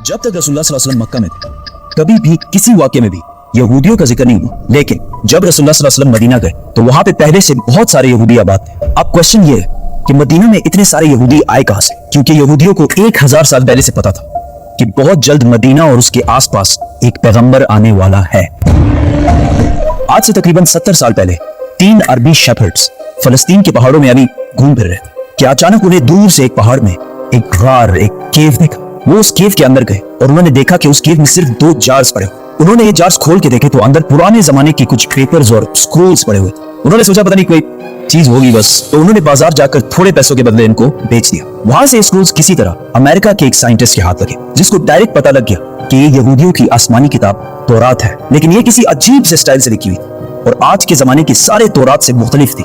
जब तक रसूलुल्लाह सल्लल्लाहु अलैहि वसल्लम मक्का में थे कभी भी किसी वाक्य में भी यहूदियों का जिक्र नहीं हुआ, लेकिन जब रसूलुल्लाह सल्लल्लाहु अलैहि वसल्लम मदीना गए तो वहां पे पहले से बहुत सारे यहूदी आबाद थे। अब क्वेश्चन ये है कि मदीना में इतने सारे यहूदी आए कहां से? क्योंकि यहूदियों को 1000 साल पहले से पता था कि बहुत जल्द मदीना और उसके आसपास एक पैगंबर आने वाला है। आज से तकरीबन 70 साल पहले 3 अरबी शेफर्ड्स फलस्तीन के पहाड़ों में अभी घूम फिर रहे थे कि अचानक उन्हें दूर से एक पहाड़ में एक गार, एक केव दिखा। वो उस केव के अंदर गए और उन्होंने देखा कि उस केव में सिर्फ 2 जार्स पड़े हुए। उन्होंने ये जार्स खोल के देखे तो अंदर पुराने जमाने की कुछ पेपर्स और स्क्रोल्स पड़े हुए। उन्होंने सोचा पता नहीं कोई चीज होगी बस, तो उन्होंने बाजार जाकर थोड़े पैसों के बदले इनको बेच दिया। वहां से स्क्रोल्स किसी तरह अमेरिका के एक साइंटिस्ट के हाथ लगे, जिसको डायरेक्ट पता लग गया कि ये यहूदियों की आसमानी किताब तौरात है, लेकिन ये किसी अजीब से स्टाइल से लिखी हुई और आज के जमाने की सारे तौरात से मुख्तलिफ थी।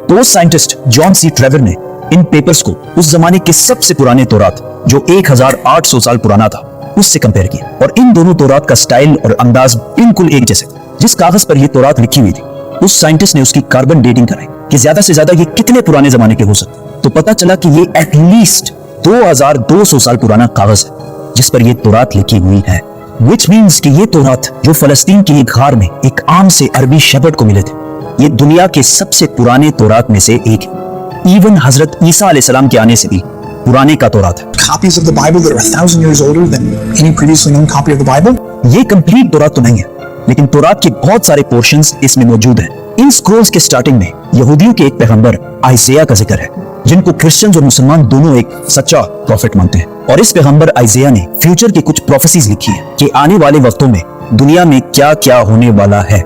तो साइंटिस्ट जॉन सी ट्रेवर ने इन पेपर्स को उस जमाने के सबसे पुराने तौरात जो 1800 साल पुराना था उससे कंपेयर किया, और इन दोनों तौरात का स्टाइल और अंदाज बिल्कुल एक जैसे। जिस कागज पर यह तौरात लिखी हुई थी उस साइंटिस्ट ने उसकी कार्बन डेटिंग कराई कि ज्यादा से ज्यादा ये कितने पुराने जमाने के हो सकते। तो पता चला कि ये एटलीस्ट 2200 साल पुराना कागज है जिस पर यह तौरात लिखी हुई है। Which means कि ये तौरात जो फलस्तीन की एक गार में एक आम से अरबी शेफर्ड को मिले थे, ये दुनिया के सबसे पुराने तौरात में से एक है। इवन हजरत ईसा अलैहिस्सलाम के आने से भी पुराने का तौरात है। Copies of the Bible that are 1000 years older than any previously known copy of the Bible. ये कंप्लीट तौरात तो नहीं है, लेकिन तौरात के बहुत सारे पोर्शंस इसमें मौजूद हैं। इन स्क्रोल्स के स्टार्टिंग में यहूदियों के एक पैगंबर आइज़ाया का जिक्र है, जिनको क्रिश्चियंस और मुसलमान दोनों एक सच्चा प्रॉफिट मानते हैं। और इस पैगंबर आइज़ाया ने फ्यूचर की कुछ प्रोफेसीज लिखी है कि आने वाले वक्तों में दुनिया में क्या क्या होने वाला है।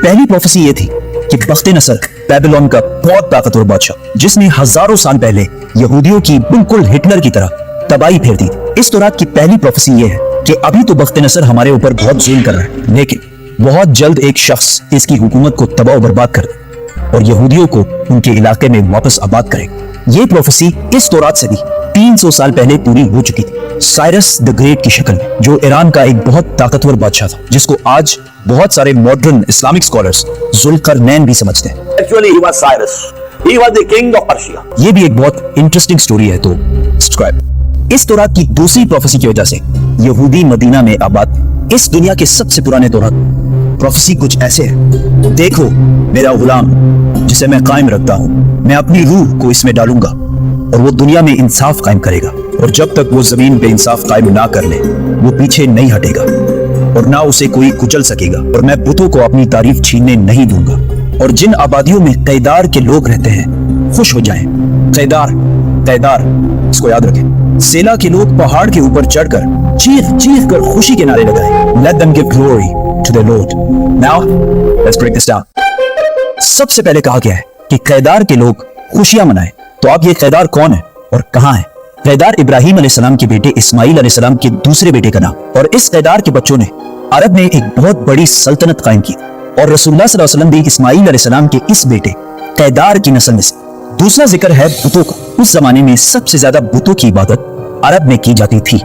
पहली प्रोफेसी ये थी कि बख्त-ए-नसर बेबीलोन का बहुत ताकतवर बादशाह, जिसने हजारों साल पहले यहूदियों की बिल्कुल हिटलर की तरह तबाही फेर दी। इस तौरात की पहली प्रोफेसी ये है कि अभी तो बख्त-ए-नसर हमारे ऊपर बहुत जुल्म कर रहा है, लेकिन बहुत जल्द एक शख्स इसकी हुकूमत को तबाह बर्बाद कर दे और यहूदियों को उनके इलाके में वापस आबाद करेगा। ये प्रोफेसी इस तौरात से भी 300 साल पहले पूरी हो चुकी थी, साइरस द ग्रेट की शक्ल में, जो ईरान का एक बहुत ताकतवर बादशाह था, जिसको आज बहुत सारे मॉडर्न इस्लामिक स्कॉलर्स जुल्करनैन भी समझते हैं। Actually, he was Cyrus. He was the king of Persia. ये भी एक बहुत इंटरेस्टिंग स्टोरी है, तो सब्सक्राइब। इस तौरात की दूसरी प्रोफेसी की वजह से यहूदी मदीना में आबाद थे। इस दुनिया के सबसे पुराने तौरात प्रोफेसी कुछ ऐसे है, देखो मेरा गुलाम जिसे मैं कायम रखता हूँ, मैं अपनी रूह को इसमें डालूंगा और वो दुनिया में इंसाफ कायम करेगा, और जब तक वो जमीन पे इंसाफ कायम ना कर ले वो पीछे नहीं हटेगा और ना उसे कोई कुचल सकेगा, और मैं बुतों को अपनी तारीफ छीनने नहीं दूंगा। और जिन आबादियों में कैदार के लोग रहते हैं खुश हो जाएं। कैदार, कैदार, इसको याद रखें। सेला के लोग पहाड़ के ऊपर चढ़कर चीख चीख कर खुशी के नारे लगाएं। Let them give glory to their Lord. Now, let's break this down. सबसे पहले कहा गया है कि कैदार के लोग खुशियां मनाएं। तो अब ये कैदार कौन है और कहां है? कैदार इब्राहिम अलैहिस्सलाम के बेटे इस्माइल अलैहिस्सलाम के दूसरे बेटे का नाम, और इस कैदार के बच्चों ने अरब में एक बहुत बड़ी सल्तनत कायम की, और रसूलुल्लाह सल्लल्लाहु अलैहि वसल्लम भी इस्माइल अलैहिस्सलाम के इस बेटे कैदार की नस्ल में से। दूसरा जिक्र है बुतों का। उस जमाने में सबसे ज्यादा बुतों की इबादत अरब में की जाती थी।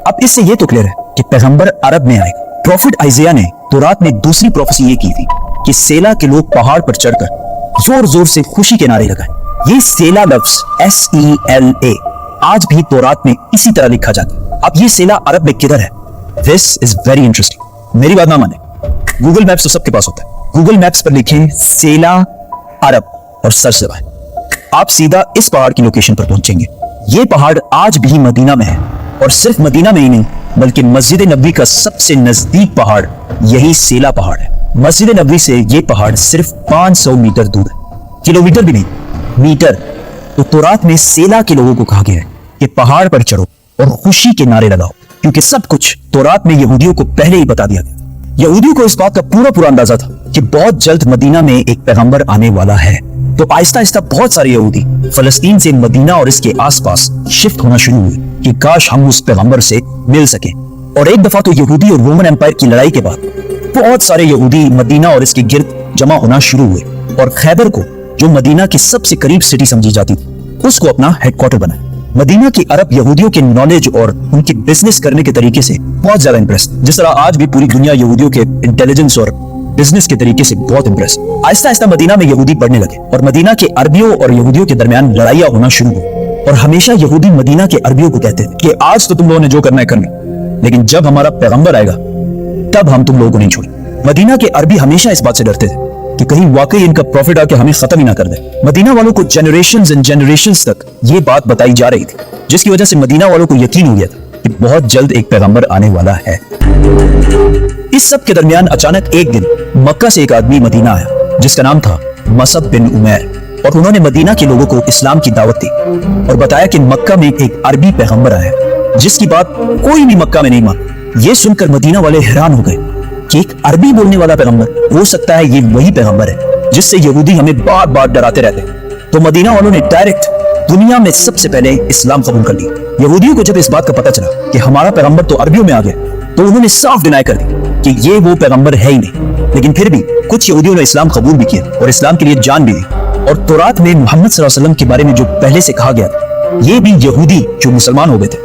अब इससे ये तो क्लियर है कि पैगंबर अरब में आएगा। प्रॉफिट आइज़ाया ने तौरात में दूसरी प्रोफेसी ये की थी कि सेला के लोग पहाड़ पर चढ़कर जोर जोर से खुशी के नारे लगाएं। ये सेला लफ्ज SELA आज भी तौरात में इसी तरह लिखा जाता है। अब ये सेला अरब में किधर है? This is very interesting. मेरी बात ना माने, गूगल मैप्स तो सबके पास होता है। गूगल मैप्स पर लिखें सेला अरब और सर्च दबाएं, आप सीधा इस पहाड़ की लोकेशन पर पहुंचेंगे। ये पहाड़ आज भी मदीना में है, और सिर्फ मदीना में ही नहीं बल्कि मस्जिद नबवी का सबसे नजदीक पहाड़ यही सेला पहाड़ है। मस्जिद नबवी से ये पहाड़ सिर्फ 500 मीटर दूर है, किलोमीटर भी नहीं, मीटर। तो तौरात में सेला के लोगों को कहा गया है कि पहाड़ पर चढ़ो और खुशी के नारे लगाओ, क्योंकि सब कुछ तौरात में यहूदियों को पहले ही बता दिया गया। यहूदियों को इस बात का पूरा अंदाजा था कि बहुत जल्द मदीना में एक पैगंबर आने वाला है। तो आहिस्ता आहिस्ता बहुत सारे यहूदी फलस्तीन से मदीना और इसके आसपास शिफ्ट होना शुरू हुए कि काश हम उस पैगंबर से मिल सके। और एक दफा तो यहूदी और रोमन एम्पायर की लड़ाई के बाद बहुत सारे यहूदी मदीना और इसके गिर्द जमा होना शुरू हुए, और खैबर को, जो मदीना की सबसे करीब सिटी समझी जाती थी, उसको अपना हेडक्वार्टर बनाया। मदीना की अरब यहूदियों के नॉलेज और उनके बिजनेस करने के तरीके से बहुत ज्यादा इंप्रेस, जिस तरह आज भी पूरी दुनिया यहूदियों के इंटेलिजेंस और बिजनेस के तरीके से बहुत इंप्रेस। आहिस्ता आहिस्ता मदीना में यहूदी बढ़ने लगे और मदीना के अरबियों और यहूदियों के दरमियान लड़ाइयां होना शुरू हुई। और हमेशा यहूदी मदीना के अरबियों को कहते थे कि आज तो तुम लोगों ने जो करना है करना, लेकिन जब हमारा पैगंबर आएगा तब हम तुम लोगों को नहीं छोड़ेंगे। मदीना के अरबी हमेशा इस बात से डरते थे कि कहीं वाकई इनका प्रॉफिट आके हमें खत्म ही ना कर दे। मदीना वालों को जनरेशंस एंड जनरेशंस तक ये बात बताई जा रही थी, जिसकी वजह से मदीना वालों को यकीन हो गया था कि बहुत जल्द एक पैगंबर आने वाला है। इस सब के दरमियान अचानक एक दिन मक्का से एक आदमी मदीना आया जिसका नाम था मसअब बिन उमैर, और उन्होंने मदीना के लोगों को इस्लाम की दावत दी और बताया कि मक्का में एक अरबी पैगंबर आया है जिसकी बात कोई भी मक्का में नहीं मान। ये सुनकर मदीना वाले हैरान हो गए कि एक अरबी बोलने वाला पैगंबर, हो सकता है ये वही पैगंबर है जिससे यहूदी हमें बार बार डराते रहते। तो मदीना वालों ने डायरेक्ट दुनिया में सबसे पहले इस्लाम कबूल कर लिया। यहूदियों को जब इस बात का पता चला कि हमारा पैगंबर तो अरबियों में आ गया, तो उन्होंने साफ डिनाई कर दी कि ये वो पैगंबर है ही नहीं। लेकिन फिर भी कुछ यहूदियों ने इस्लाम कबूल भी किया और इस्लाम के लिए जान भी दी। और तौरात में मोहम्मद सल्लल्लाहु अलैहि वसल्लम के बारे में जो पहले से कहा गया था, ये भी यहूदी जो मुसलमान हो गए थे,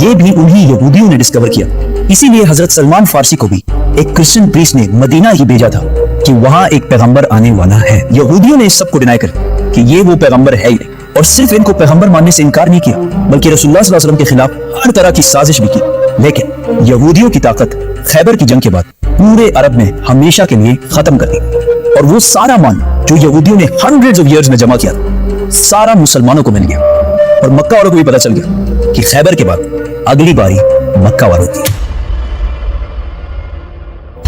ये भी उन्हीं यहूदियों ने डिस्कवर किया। इसीलिए हजरत सलमान फारसी को भी एक क्रिश्चियन प्रीस्ट ने मदीना ही भेजा था कि वहां एक पैगंबर आने वाला है। यहूदियों ने इस सब को डिनाई कर कि ये वो पैगंबर है ही नहीं, और सिर्फ इनको पैगंबर मानने से इनकार नहीं किया, बल्कि रसूलुल्लाह सल्लल्लाहु अलैहि वसल्लम के खिलाफ हर तरह की साजिश भी की। लेकिन यहूदियों की ताकत खैबर की जंग के बाद पूरे अरब में हमेशा के लिए खत्म कर दी, और वो सारा मान जो यहूदियों ने हंड्रेड्स ऑफ इयर्स में जमा किया था, सारा मुसलमानों को मिल गया। और मक्का वालों को भी पता चल गया कि खैबर के बाद अगली बारी मक्का वालों की।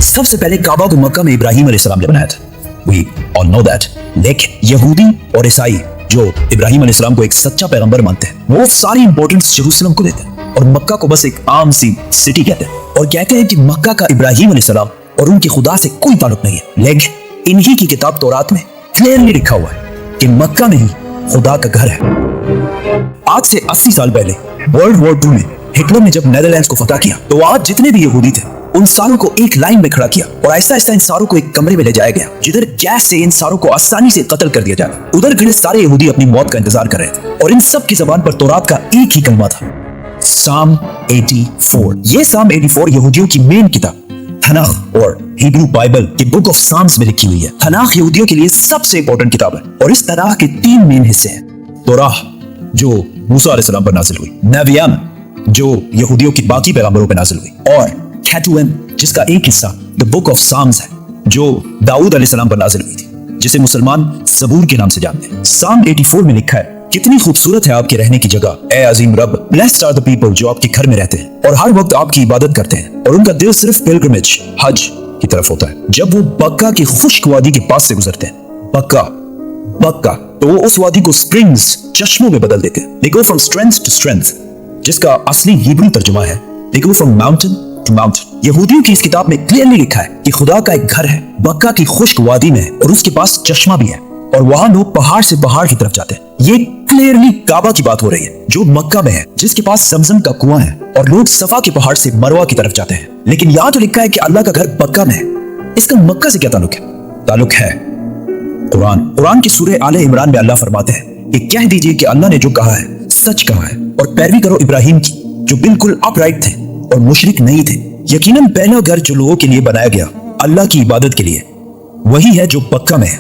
सबसे पहले काबा को मक्का में इब्राहिम अलैहिस्सलाम ने बनाया था, we all know that। लेकिन यहूदी और ईसाई जो इब्राहिम अलैहिस्सलाम को एक सच्चा पैगंबर मानते हैं, वो सारी इंपॉर्टेंस यरूशलेम को देते हैं और मक्का को बस एक आम सी सिटी कहते हैं, और कहते हैं कि मक्का का इब्राहिम अलैहिस्सलाम और उनके खुदा से कोई ताल्लुक नहीं है। लेकिन इन्हीं की किताब तौरात में क्लियरली लिखा हुआ है कि मक्का में ही खुदा का घर है। आज से 80 साल पहले वर्ल्ड वॉर 2 में हिटलर ने जब नेदरलैंड्स को फतह किया, तो आज जितने भी यहूदी थे उन सारों को एक लाइन में खड़ा किया और आहिस्ता आहिस्ता इन सारों को एक कमरे में ले जाया गया, जिधर गैस से इन सारों को आसानी से कत्ल कर दिया जाता। उधर खड़े सारे यहूदी अपनी मौत का इंतजार कर रहे थे, और इन सब की जबान पर तौरात का एक ही कलमा था, साम 84। ये साम 84 यहूदियों की मेन किताब तनाख और हिब्रू बाइबल के बुक ऑफ साम्स में लिखी हुई है। तनाख यहूदियों के लिए सबसे इंपॉर्टेंट किताब है, और इस तनाख के 3 मेन हिस्से हैं। तौराह जो मूसा अलैहिस्सलाम पर नाजिल हुई, नबियान जो यहूदियों की बाकी पैगंबरों पर नाजिल हुई, और केटुएन जिसका एक हिस्सा द बुक ऑफ साम्स है जो दाऊद अलैहिस्सलाम पर नाजिल हुई थी, जिसे मुसलमान ज़बूर के नाम से जानते हैं। साम 84 में लिखा है, कितनी खूबसूरत है आपके रहने की जगह, ए अजीम रब। ब्लेस्ड आर द पीपल जो आपके घर में रहते हैं और हर वक्त आपकी इबादत करते हैं, और उनका दिल सिर्फ पिलग्रिमेज हज की तरफ होता है। जब वो बक्का की खुश्क वादी के पास से गुजरते हैं, बक्का तो वो उस वादी को स्प्रिंग्स चश्मों में बदल देते हैं। They go from strength to strength, जिसका असली हिब्रू तर्जुमा है They go from mountain to mountain। यहूदियों की इस किताब में क्लियरली लिखा है कि खुदा का एक घर है बक्का की खुश्क वादी में, और उसके पास चश्मा भी है, और वहां लोग पहाड़ से पहाड़ की तरफ जाते हैं। ये क्लियरली काबा की बात हो रही है जो मक्का में है, जिसके पास जमजम का कुआं है, और लोग सफा के पहाड़ से मरवा की तरफ जाते हैं। लेकिन यहाँ तो लिखा है कि अल्लाह का घर बक्का में है। इसका मक्का से क्या ताल्लुक है? ताल्लुक है कुरान की सूरह आले इमरान में अल्लाह फरमाते हैं कि कह दीजिए कि अल्लाह ने जो कहा है सच कहा है, और पैरवी करो इब्राहिम की जो बिल्कुल अपराइट थे और मुशरिक नहीं थे। यकीनन पहला घर जो लोगों के लिए बनाया गया अल्लाह की इबादत के लिए, वही है जो बक्का में है,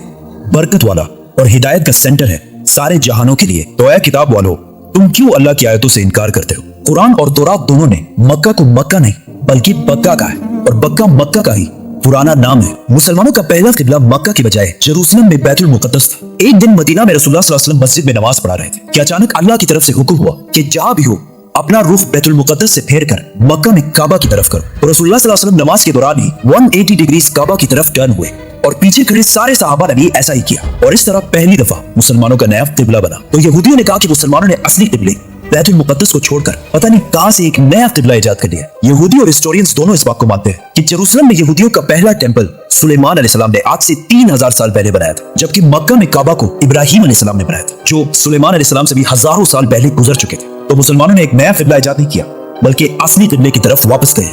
बरकत वाला और हिदायत का सेंटर है सारे जहानों के लिए। तो ऐ किताब वालों, तुम क्यों अल्लाह की आयतों से इनकार करते हो? कुरान और तौरात दोनों ने मक्का को मक्का नहीं बल्कि बक्का कहा है, और बक्का मक्का का ही पुराना नाम है। मुसलमानों का पहला किबला मक्का की बजाय जेरूसलम में बैतुल मुकद्दस था। एक दिन मदीना में रसूलुल्लाह सल्लल्लाहु अलैहि वसल्लम मस्जिद में नमाज पढ़ा रहे थे कि अचानक अल्लाह की तरफ से हुक्म हुआ कि जहां भी हो अपना रुख बैतुल मुकद्दस से फेर कर मक्का में काबा की तरफ करो। तो रसूलुल्लाह सल्लल्लाहु अलैहि वसल्लम नमाज के दौरान ही 180 डिग्री काबा की तरफ टर्न हुए, और पीछे खड़े सारे सहाबा ने भी ऐसा ही किया, और इस तरह पहली दफा मुसलमानों का नया किबला बना। तो यहूदियों ने कहा कि मुसलमानों ने असली किबले बैतुल मुकद्दस को छोड़कर पता नहीं कहां से एक नया किबला इजाद कर लिया। यहूदी और हिस्टोरियंस दोनों इस बात को मानते हैं कि जेरूसलम में यहूदियों का पहला टेंपल सुलेमान अलैहिस्सलाम ने आज से 3000 साल पहले बनाया था, जबकि मक्का में काबा को इब्राहिम अलैहिस्सलाम ने बनाया था, जो सुलेमान अलैहिस्सलाम से भी हजारों साल पहले गुजर चुके थे। तो मुसलमानों ने एक नया किबला इजाद नहीं किया, बल्कि असली किबले की तरफ वापस गए।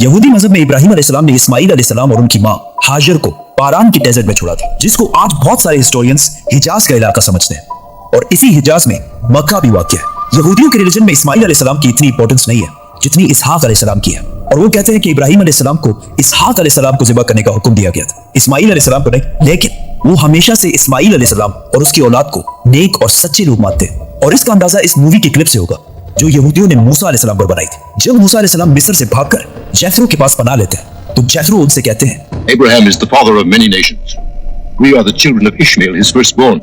यहूदी मजहब में इब्राहिम अलैहिस्सलाम ने इस्माइल अलैहिस्सलाम और उनकी मां हाजर को पारान की डेजर्ट में छोड़ा था, जिसको आज बहुत सारे हिस्टोरियंस हिजाज का इलाका समझते हैं, और इसी हिजाज में मक्का भी वाक़ है। यहूदियों के रिलीजन में इस्माइल अलैहिस्सलाम की इतनी इंपॉर्टेंस नहीं है जितनी इसहाक अलैहिस्सलाम की है, और वो कहते हैं कि इब्राहिम अलैहिस्सलाम को इसहाक अलैहिस्सलाम को ज़िबा करने का हुक्म दिया गया था, इस्माइल अलैहिस्सलाम को नहीं। लेकिन वो हमेशा से इस्माइल अलैहिस्सलाम और उसकी औलाद को नेक और सच्चे लोग मानते हैं। और इसका अंदाजा इस मूवी के क्लिप से होगा जो यहूदियों ने मूसा अलैहिस्सलाम पर बनाई थी। जब मूसा अलैहिस्सलाम मिस्र से भागकर जैफरो के पास पनाह लेते हैं तो जैफरो उनसे कहते हैं, Abraham is the father of many nations. We are the children of Ishmael, his firstborn.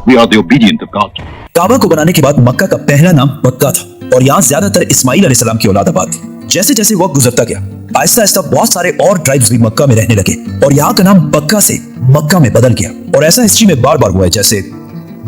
We are the obedient of God. काबा को बनाने के बाद मक्का का पहला नाम मक्का था और यहाँ ज्यादातर इस्माइल अलैहिस्सलाम की औलाद आबाद थी। जैसे जैसे वक्त गुजरता गया आहिस्ता आहिस्ता बहुत सारे और ट्राइब्स भी मक्का में रहने लगे और यहाँ का नाम बक्का से मक्का में बदल गया। और ऐसा हिस्ट्री में बार बार हुआ है, जैसे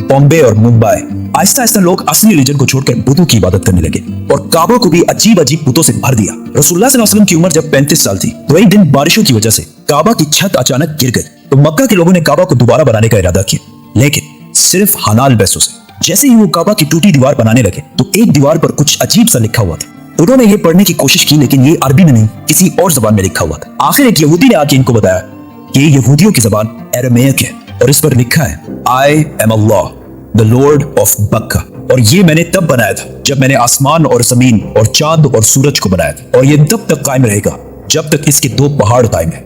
बॉम्बे और मुंबई। आहिस्ता आहिस्ता लोग असली रिलीजन को छोड़कर बुतों की इबादत करने लगे और काबा को भी अजीब अजीब बुतों से भर दिया। रसूलुल्लाह सल्लल्लाहु अलैहि वसल्लम की उम्र जब 35 साल थी तो एक दिन बारिशों की वजह से काबा की छत अचानक गिर गई तो मक्का के लोगों ने काबा को दोबारा बनाने का इरादा किया, लेकिन सिर्फ हलाल पैसों से। जैसे ही वो काबा की टूटी दीवार बनाने लगे तो एक दीवार पर कुछ अजीब सा लिखा हुआ था। उन्होंने ये पढ़ने की कोशिश की लेकिन ये अरबी में नहीं किसी और जबान में लिखा हुआ था। आखिर एक यहूदी ने आके इनको बताया कि ये यहूदियों की जबान अरामीक है और इस पर लिखा है I am Allah the Lord of बक्का। और ये मैंने तब बनाया था जब मैंने आसमान और जमीन और चांद और सूरज को बनाया था और ये तब तक कायम रहेगा जब तक इसके दो पहाड़ कायम है।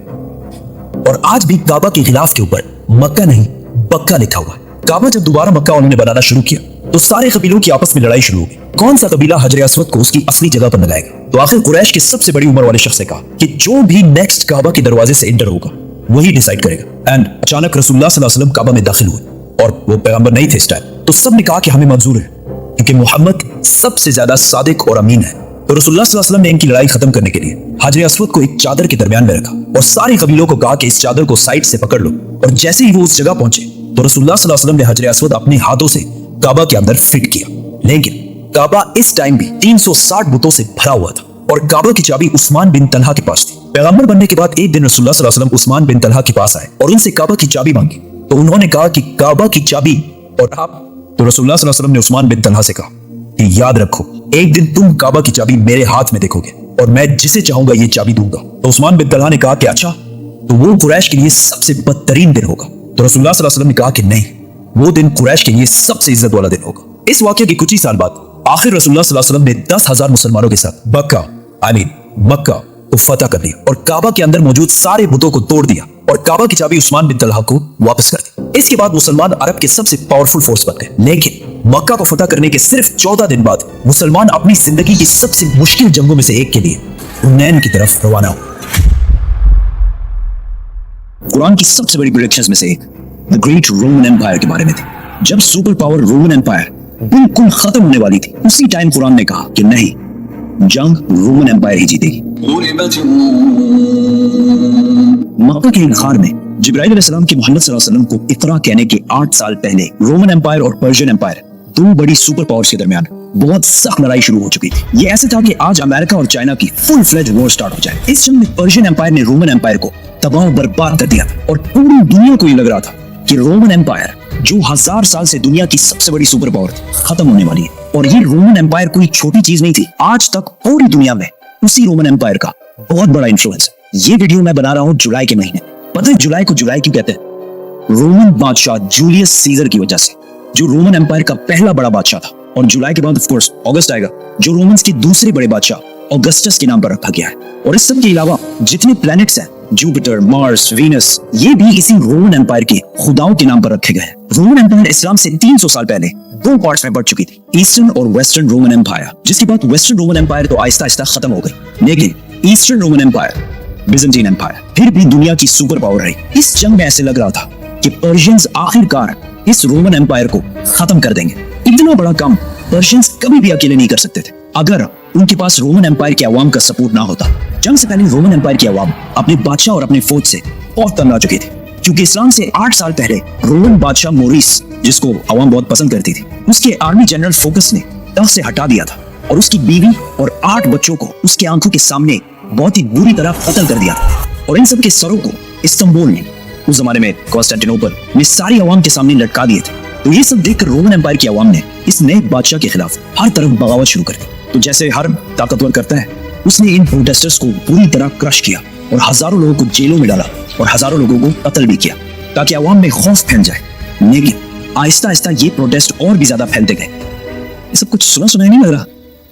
और आज भी काबा के खिलाफ के ऊपर मक्का नहीं बक्का लिखा हुआ है। काबा जब दोबारा मक्का उन्होंने बनाना शुरू किया तो सारे कबीलों की आपस में लड़ाई शुरू हो गई, कौन सा कबीला हजर अस्वद को उसकी असली जगह पर लगाएगा। तो आखिर कुरैश की सबसे बड़ी उम्र वाले शख्स ने कहा कि जो भी नेक्स्ट काबा के दरवाजे से एंटर होगा वही डिसाइड करेगा। एंड अचानक रसूलुल्लाह सल्लल्लाहु अलैहि वसल्लम काबा में दाखिल हुए और वो पैगंबर नहीं थे इस टाइम, तो सब ने कहा कि हमें मंजूर है क्योंकि मोहम्मद सबसे ज्यादा सादिक और अमीन है। तो रसूलुल्लाह सल्लल्लाहु अलैहि वसल्लम ने इनकी लड़ाई खत्म करने के लिए हजर अस्वद को एक चादर के दरमियान में रखा और सारे कबीलों को कहा कि इस चादर को साइड से पकड़ लो। और जैसे ही वो उस जगह पहुंचे तो रसूलुल्लाह सल्लल्लाहु अलैहि वसल्लम ने हजर अस्वद अपने हाथों से काबा के अंदर फिट किया। लेकिन काबा इस टाइम भी 360 बुतों से भरा हुआ था और काबा की चाबी उस्मान बिन तलहा के पास थी। पैगंबर बनने के बाद एक दिन रसूलुल्लाह सल्लल्लाहु अलैहि वसल्लम उस्मान बिन तलहा के पास आए और उनसे काबा की चाबी मांगी तो उन्होंने कहा कि काबा की चाबी और आप। तो रसूलुल्लाह सल्लल्लाहु अलैहि वसल्लम ने उस्मान बिन तलहा से कहा कि याद रखो एक दिन तुम काबा की चाबी मेरे हाथ में देखोगे और मैं जिसे चाहूंगा ये चाबी दूंगा। तो उस्मान बिन तलहा ने कहा कि अच्छा तो वो कुरैश के लिए सबसे बदतरीन दिन होगा। तो रसूलुल्लाह सल्लल्लाहु अलैहि वसल्लम ने कहा कि नहीं, वो दिन कुरैश के लिए सबसे इज्जत वाला दिन होगा। इस वाकये के कुछ ही साल बाद आखिर रसूलुल्लाह सल्लल्लाहु अलैहि वसल्लम ने 10,000 मुसलमानों के साथ मक्का को फतह कर लिया और काबा के अंदर मौजूद सारे बुतों को तोड़ दिया और काबा की चाबी उस्मान बिन तलहा को वापस कर दी। इसके बाद मुसलमान अरब के सबसे पावरफुल फोर्स बन गए। लेकिन मक्का को फतह करने के सिर्फ 14 दिन बाद मुसलमान अपनी जिंदगी की सबसे मुश्किल जंगों में से एक के लिए हुनैन की तरफ रवाना हुए। कुरान की सबसे बड़ी प्रेडिक्शंस में से एक द ग्रेट रोमन एम्पायर के बारे में थी। जब सुपर पावर रोमन एम्पायर बिल्कुल खत्म होने वाली थी उसी टाइम कुरान ने कहा कि नहीं, जंग रोमन एम्पायर ही जीतेगी। मक्का के एक गार में जिब्राइल अलैहिस्सलाम की मोहम्मद सल्लल्लाहु अलैहि वसल्लम को इकरा कहने के 8 साल पहले रोमन एम्पायर और पर्शियन एम्पायर दो बड़ी सुपर पावर्स के दरमियान बहुत सख्त लड़ाई शुरू हो चुकी थी। ये ऐसे था कि आज अमेरिका और चाइना की फुल फ्लेज वॉर स्टार्ट हो जाए। इस जंग में पर्शियन एम्पायर ने रोमन एम्पायर को तबाह बर्बाद कर दिया था और पूरी दुनिया को ये लग रहा था कि रोमन एम्पायर जो 1000 साल से दुनिया की सबसे बड़ी सुपर पावर थी खत्म होने वाली है। और ये रोमन एम्पायर कोई छोटी चीज नहीं थी, आज तक पूरी दुनिया में उसी रोमन एम्पायर का बहुत बड़ा इन्फ्लुएंस है। ये वीडियो मैं बना रहा हूँ जुलाई के महीने। पता है जुलाई को जुलाई क्यों कहते हैं? रोमन बादशाह जूलियस सीजर की वजह से, जो रोमन एम्पायर का पहला बड़ा बादशाह था। और जुलाई के बाद ऑफ कोर्स अगस्त आएगा, जो रोमन्स के दूसरे बड़े बादशाह ऑगस्टस के नाम पर रखा गया है। और इस सब के अलावा जितने प्लैनेट्स हैं, जुपिटर, मार्स, वीनस, ये भी इसी रोमन एम्पायर के खुदाओं के नाम पर रखे गए हैं। रोमन एम्पायर इस्लाम से 300 साल पहले दो पार्ट्स में बढ़ चुकी थी, ईस्टर्न और वेस्टर्न रोमन एम्पायर, जिसके बाद वेस्टर्न रोमन एम्पायर तो आहिस्ता आहिस्ता खत्म हो गई। लेकिन Eastern Roman Empire, Byzantine Empire, फिर भी दुनिया की सुपर पावर रही। इस जंग में ऐसे लग रहा था कि पर्शियंस आखिरकार इस रोमन एम्पायर को खत्म कर देंगे। इतना बड़ा काम पर्शियंस कभी भी अकेले नहीं कर सकते थे अगर उनके पास रोमन एम्पायर के अवाम का सपोर्ट ना होता। जंग से पहले रोमन एम्पायर की अवाम अपने बादशाह और अपने फौज से बहुत तंग आ चुकी थी, क्योंकि इस्लाम से 8 साल पहले रोमन बादशाह मोरिस, जिसको अवाम बहुत पसंद करती थी, उसके आर्मी जनरल फोकस ने तख्त से हटा दिया था और उसकी बीवी और 8 बच्चों को उसके आंखों के सामने बहुत ही बुरी तरह कत्ल कर दिया था। और इन सब के सरों को इस्तांबुल ने, उस जमाने में कॉन्स्टेंटिनोपल में, सारी अवाम के सामने लटका दिए थे। तो ये सब देखकर रोमन एम्पायर की अवाम ने इस नए बादशाह के खिलाफ हर तरफ बगावत शुरू कर दी। तो जैसे हर ताकतवर करता है, उसने इन प्रोटेस्टर्स को पूरी तरह क्रश किया और हजारों लोगों को जेलों में डाला और हजारों लोगों को कत्ल भी किया ताकि अवाम में खौफ फैल जाए। लेकिन आहिस्ता आहिस्ता ये प्रोटेस्ट और भी ज्यादा फैलते गए। ये सब कुछ सुना सुनाई नहीं लग रहा।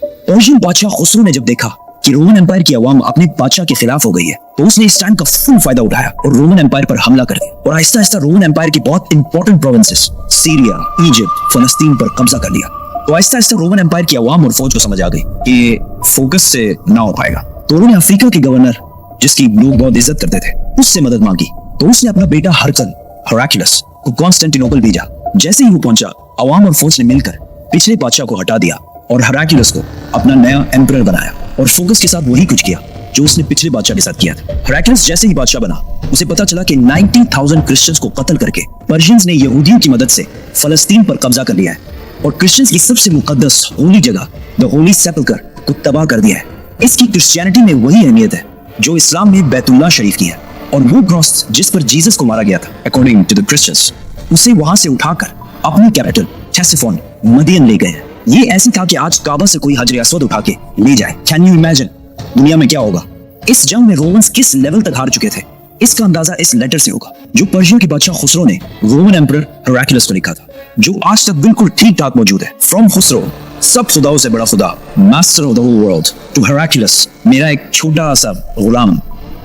पर्शियन बादशाह खुसरो ने जब देखा कि रोमन एम्पायर की आवाम अपने बादशाह के खिलाफ हो गई है, तो उसने इस टाइम का फुल फायदा उठाया और रोमन एम्पायर पर हमला कर दिया और आहिस्ता आहिस्ता रोमन एम्पायर की बहुत इंपॉर्टेंट प्रोविंसेस सीरिया, इजिप्ट, फलस्तीन पर कब्जा कर लिया। तो आहिस्ता आहिस्ता रोमन एम्पायर की आवाम और फौज को समझ आ गई कि फोकस से ना हो पाएगा, तो उन्होंने अफ्रीका के गवर्नर, जिसकी लोग बहुत इज्जत करते थे, उससे मदद मांगी। तो उसने अपना बेटा हेराक्लियस को कॉन्स्टेंटिनोपल भेजा। जैसे ही वो पहुंचा, अवाम और फौज ने मिलकर पिछले बादशाह को हटा दिया और हेराक्लियस को अपना नया एम्परर बनाया और फोकस के साथ वही कुछ किया जो उसने पिछले बादशाह के साथ किया था। हेराक्लियस जैसे ही बादशाह बना, उसे पता चला कि 90,000 क्रिश्चियंस को कत्ल करके पर्शियंस ने यहूदियों की मदद से फलस्तीन पर कब्जा कर लिया है और क्रिश्चियंस की सबसे मुकद्दस होली जगह द होली सेपल्कर को तबाह कर दिया है। इसकी क्रिश्चियनिटी में वही अहमियत है जो इस्लाम में बैतुल्लाह शरीफ की है, और वो क्रॉस जिस पर जीसस को मारा गया था अकॉर्डिंग टू द क्रिश्चियंस, उसे वहां से उठाकर अपनी कैपिटल थेसिफोन मदियन ले गए। ये ऐसी था कि आज काबा से कोई हजर अस्वद उठा के ले जाए। कैन यू इमेजिन दुनिया में क्या होगा? इस जंग में रोमन्स किस लेवल तक हार चुके थे, इसका अंदाजा इस लेटर से होगा जो पर्शिया के बादशाह खुसरो ने रोमन एम्परर हेराक्लियस को लिखा था, जो आज तक बिल्कुल ठीक ठाक मौजूद है। फ्रॉम खुसरो, सब खुदाओं से बड़ा खुदा, master of the whole world, to Heraclius, मेरा एक छोटा सा गुलाम,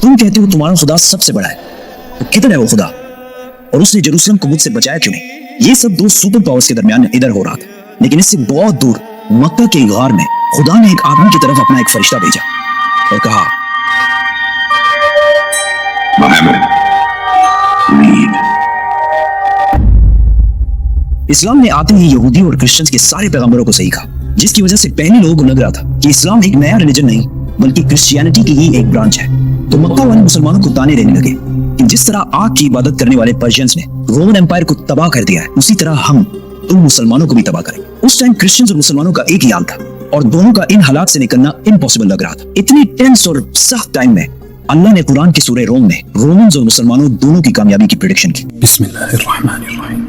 तुम कहते हो तुम्हारा खुदा सबसे बड़ा है, तो किधर है वो खुदा? और उसने जेरूसलम को मुझसे बचाया क्यों नहीं? ये सब दो सुपर पावर्स के दरमियान इधर हो रहा था, लेकिन इससे बहुत दूर मक्का के गार में खुदा ने एक आदमी की तरफ अपना एक फरिश्ता भेजा और कहा, Muhammad, read. इस्लाम ने आते ही यहूदी और क्रिश्चियंस के सारे पैगंबरों को सही कहा, जिसकी वजह से पहले लोगों को लग रहा था कि इस्लाम एक नया रिलीजन नहीं बल्कि क्रिश्चियनिटी की ही एक ब्रांच है। तो मक्का वाले मुसलमानों को ताने देने लगे कि जिस तरह आग की इबादत करने वाले पर्शियंस ने रोमन एम्पायर को तबाह कर दिया है, उसी तरह हम तुम मुसलमानों को भी तबाह करेंगे। उस टाइम क्रिश्चियंस और मुसलमानों का एक ही हाल था और दोनों का इन हालात से निकलना इम्पॉसिबल लग रहा था। इतनी टेंस और सख्त टाइम में अल्लाह ने कुरान की सूरह रोम में रोमन्स और मुसलमानों दोनों की कामयाबी की प्रेडिक्शन की। बिस्मिल्लाहिर्रहमानिर्रहीम।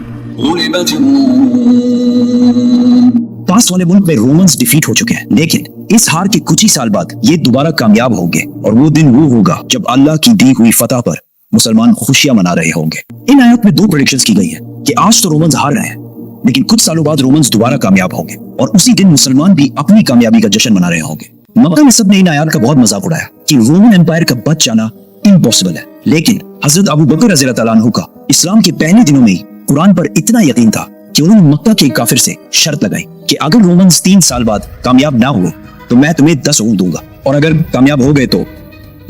पास वाले मुल्क में रोमन्स डिफीट हो चुके हैं, लेकिन इस हार के कुछ ही साल बाद ये दोबारा कामयाब होंगे और वो दिन वो होगा जब अल्लाह की दी हुई फतह पर मुसलमान खुशियां मना रहे होंगे। इन आयत में दो प्रेडिक्शंस की गई है कि आज तो रोमन्स हार रहे हैं, लेकिन कुछ सालों बाद रोमन्स दोबारा कामयाब होंगे और उसी दिन मुसलमान भी अपनी कामयाबी का जश्न मना रहे होंगे। मक्का में सबने इन आयत का बहुत मजाक उड़ाया कि रोमन एम्पायर का बच जाना इम्पॉसिबल है, लेकिन हजरत अबू बकर रज़ियल्लाहु ताला अन्हु का इस्लाम के पहले दिनों में ही कुरान पर इतना यकीन था कि उन्होंने मक्का के काफिर से शर्त लगाई कि अगर रोमन्स 3 साल बाद कामयाब ना हुए तो मैं तुम्हें 10 ऊंट दूंगा, और अगर कामयाब हो गए तो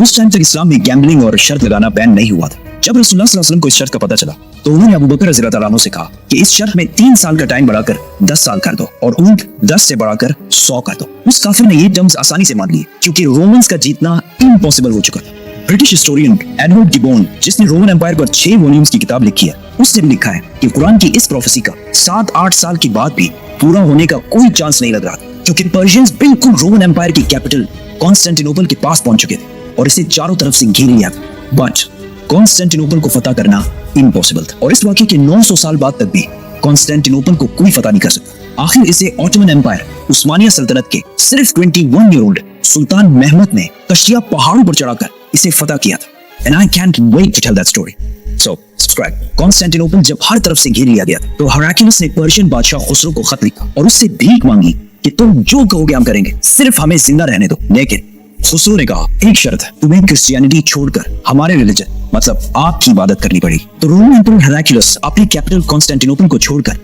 उस टाइम तक इस्लाम में गैम्बलिंग और शर्त लगाना बैन नहीं हुआ था। जब रसूलुल्लाह सल्लल्लाहु अलैहि वसल्लम को इस शर्त का पता चला तो उन्होंने अबू बकर रज़ियल्लाहु ताला अन्हु से कहा कि इस शर्त में 3 साल का टाइम बढ़ाकर 10 साल कर दो और ऊंट 10 से बढ़ाकर 100 कर दो। उस काफिर ने ये टर्म्स आसानी से मान लिए क्योंकि रोमन्स का जीतना इम्पॉसिबल हो चुका था। ब्रिटिश हिस्टोरियन एडवर्ड गिबोन, जिसने रोमन एम्पायर पर 6 वॉल्यूम्स की किताब लिखी है, उसने भी लिखा है कि कुरान की इस प्रोफेसी का 7-8 साल के बाद भी पूरा होने का कोई चांस नहीं लग रहा था, क्योंकि पर्शियंस बिल्कुल रोमन एम्पायर की कैपिटल कॉन्स्टेंटिनोपल के पास पहुंच चुके थे और इसे चारों तरफ से घेर लिया था। बट कॉन्स्टेंटिनोपल को फतह करना इम्पॉसिबल था और इस वाकये के 900 साल बाद तक भी कॉन्स्टेंटिनोपल को कोई फतह नहीं कर सकता। आखिर इसे ऑटोमन एम्पायर उस्मानिया सल्तनत के सिर्फ 21 ईयर ओल्ड सुल्तान महमूद ने कश्तिया पहाड़ों पर चढ़ाकर इसे फतह किया था। And I can't wait to tell that story. So, subscribe. Constantinople जब हर तरफ से घेर लिया गया तो हेराक्लियस ने पर्शियन बादशाह खुसरो को खत लिखा और उससे भीख मांगी कि तुम जो कहोगे हम करेंगे, सिर्फ हमें जिंदा रहने दो। लेकिन खुसरो ने कहा, एक शर्त है, तुम्हें क्रिश्चियनिटी छोड़कर हमारे रिलीजन मतलब आपकी इबादत करनी पड़ेगी। तो रोमन एम्परर हेराक्लियस अपनी कैपिटल कॉन्स्टेंटिनोपल को छोड़कर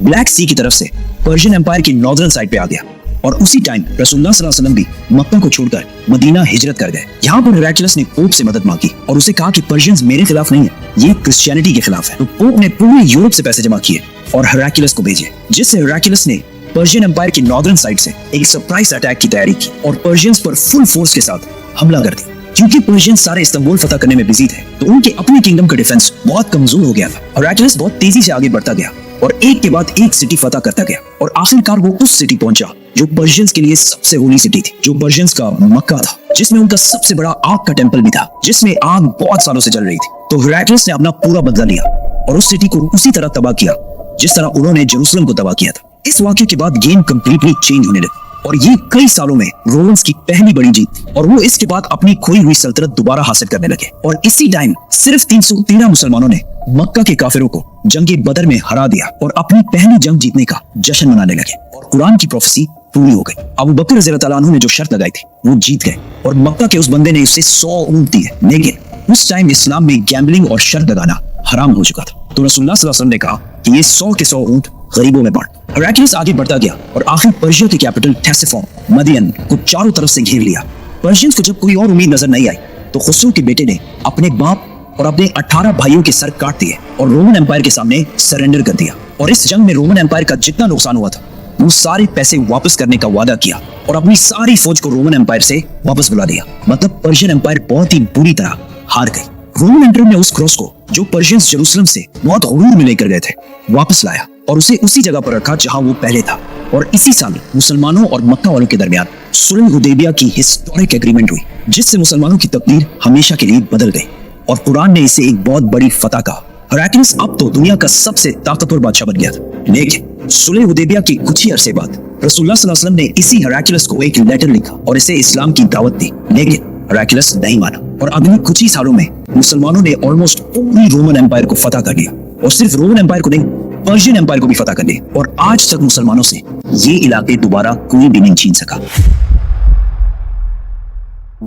ब्लैक सी की तरफ से पर्शियन एम्पायर की नॉर्दर्न साइड पे आ गया और उसी टाइम रसूलुल्लाह सल्लल्लाहु अलैहि वसल्लम भी मक्का को छोड़कर मदीना हिजरत कर गए। यहाँ पर हेराक्लियस ने पोप से मदद मांगी और उसे कहा कि पर्शियंस मेरे खिलाफ नहीं है, ये क्रिश्चियनिटी के खिलाफ है। तो पोप ने पूरे यूरोप से पैसे जमा किए और हेराक्लियस को भेजे, जिससे हेराक्लियस ने पर्शियन एम्पायर की नॉर्दर्न साइड से एक सरप्राइज अटैक की तैयारी की और पर्शियंस पर फुल फोर्स के साथ हमला कर दिया। क्योंकि पर्शियंस सारे इस्तांबुल फतह करने में बिजी थे तो उनके अपने किंगडम का डिफेंस बहुत कमजोर हो गया था। हेराक्लियस बहुत तेजी से आगे बढ़ता गया और एक के बाद एक सिटी फतह करता गया और आखिरकार वो उस सिटी पहुंचा जो पर्शियंस के लिए सबसे होली सिटी थी, जो पर्शियंस का मक्का था, जिसमें उनका सबसे बड़ा आग का टेंपल भी था, जिसमें आग बहुत सालों से जल रही थी। तो हेराक्लियस ने अपना पूरा बदला लिया और उस सिटी को उसी तरह तबाह किया जिस तरह उन्होंने जेरूसलम को तबाह किया था। इस वाकये के बाद गेम कंप्लीटली चेंज होने लगी और ये कई सालों में रोमन्स की पहली बड़ी जीत और वो इसके बाद अपनी खोई हुई सल्तनत दोबारा हासिल करने लगे। और इसी टाइम सिर्फ 313 मुसलमानों ने मक्का के काफिरों को जंग बदर में हरा दिया और अपनी पहली जंग जीतने का जश्न मनाने लगे और कुरान की प्रोफेसी पूरी हो गई। अबू बकर रज़ी अल्लाह अन्हु ने जो शर्त लगाई थी वो जीत गए और मक्का के उस बंदे ने उसे 100 ऊंट दिए। लेकिन उस टाइम इस्लाम में गैम्बलिंग और शर्त लगाना हराम हो चुका था। तो रसूलुल्लाह सल्लल्लाहु अलैहि वसल्लम ने कहा कि ये 100 के 100 ऊंट गरीबों में बांट। हेराक्लियस आगे बढ़ता गया और आखिर पर्शिया की कैपिटल थेसिफोन मदियन को चारों तरफ से घेर लिया। पर्शियंस को जब कोई और उम्मीद नजर नहीं आई तो खुसरो के बेटे ने अपने बाप और अपने 18 भाइयों के सर काट दिए और रोमन एम्पायर के सामने सरेंडर कर दिया। और इस जंग में रोमन एम्पायर का जितना नुकसान हुआ था वो सारे पैसे वापस करने का वादा किया और अपनी सारी फौज को रोमन एम्पायर से वापस बुला लिया। मतलब पर्शियन एम्पायर बहुत ही बुरी तरह हार गई। रोमन एम्पायर ने उस क्रॉस को जो पर्शियंस जेरूसलम से बहुत गुरूर में लेकर गए थे वापस लाया और उसे उसी जगह पर रखा जहां वो पहले था। और इसी साल मुसलमानों और मक्का वालों के दरमियान सुलह हुदैबिया की हिस्टोरिक एग्रीमेंट हुई जिससे मुसलमानों की तकदीर हमेशा के लिए बदल गई और कुरान ने इसे एक बहुत बड़ी फतह कहा। हेराक्लियस अब तो दुनिया का सबसे ताकतवर बादशाह बन गया था। लेकिन सुलह हुदैबिया के कुछ ही अरसे बाद रसूलुल्लाह सल्लल्लाहु अलैहि वसल्लम ने इसी हेराक्लियस को एक लेटर लिखा और इसे इस्लाम की दावत दी। लेकिन हेराक्लियस नहीं माना और अगले कुछ ही सालों में मुसलमानों ने ऑलमोस्ट पूरी रोमन एम्पायर को फतह कर लिया और सिर्फ रोमन एम्पायर को नहीं पर्शियन एम्पायर को भी फतह कर लिया और आज तक मुसलमानों से ये इलाके दोबारा कोई भी नहीं छीन सका।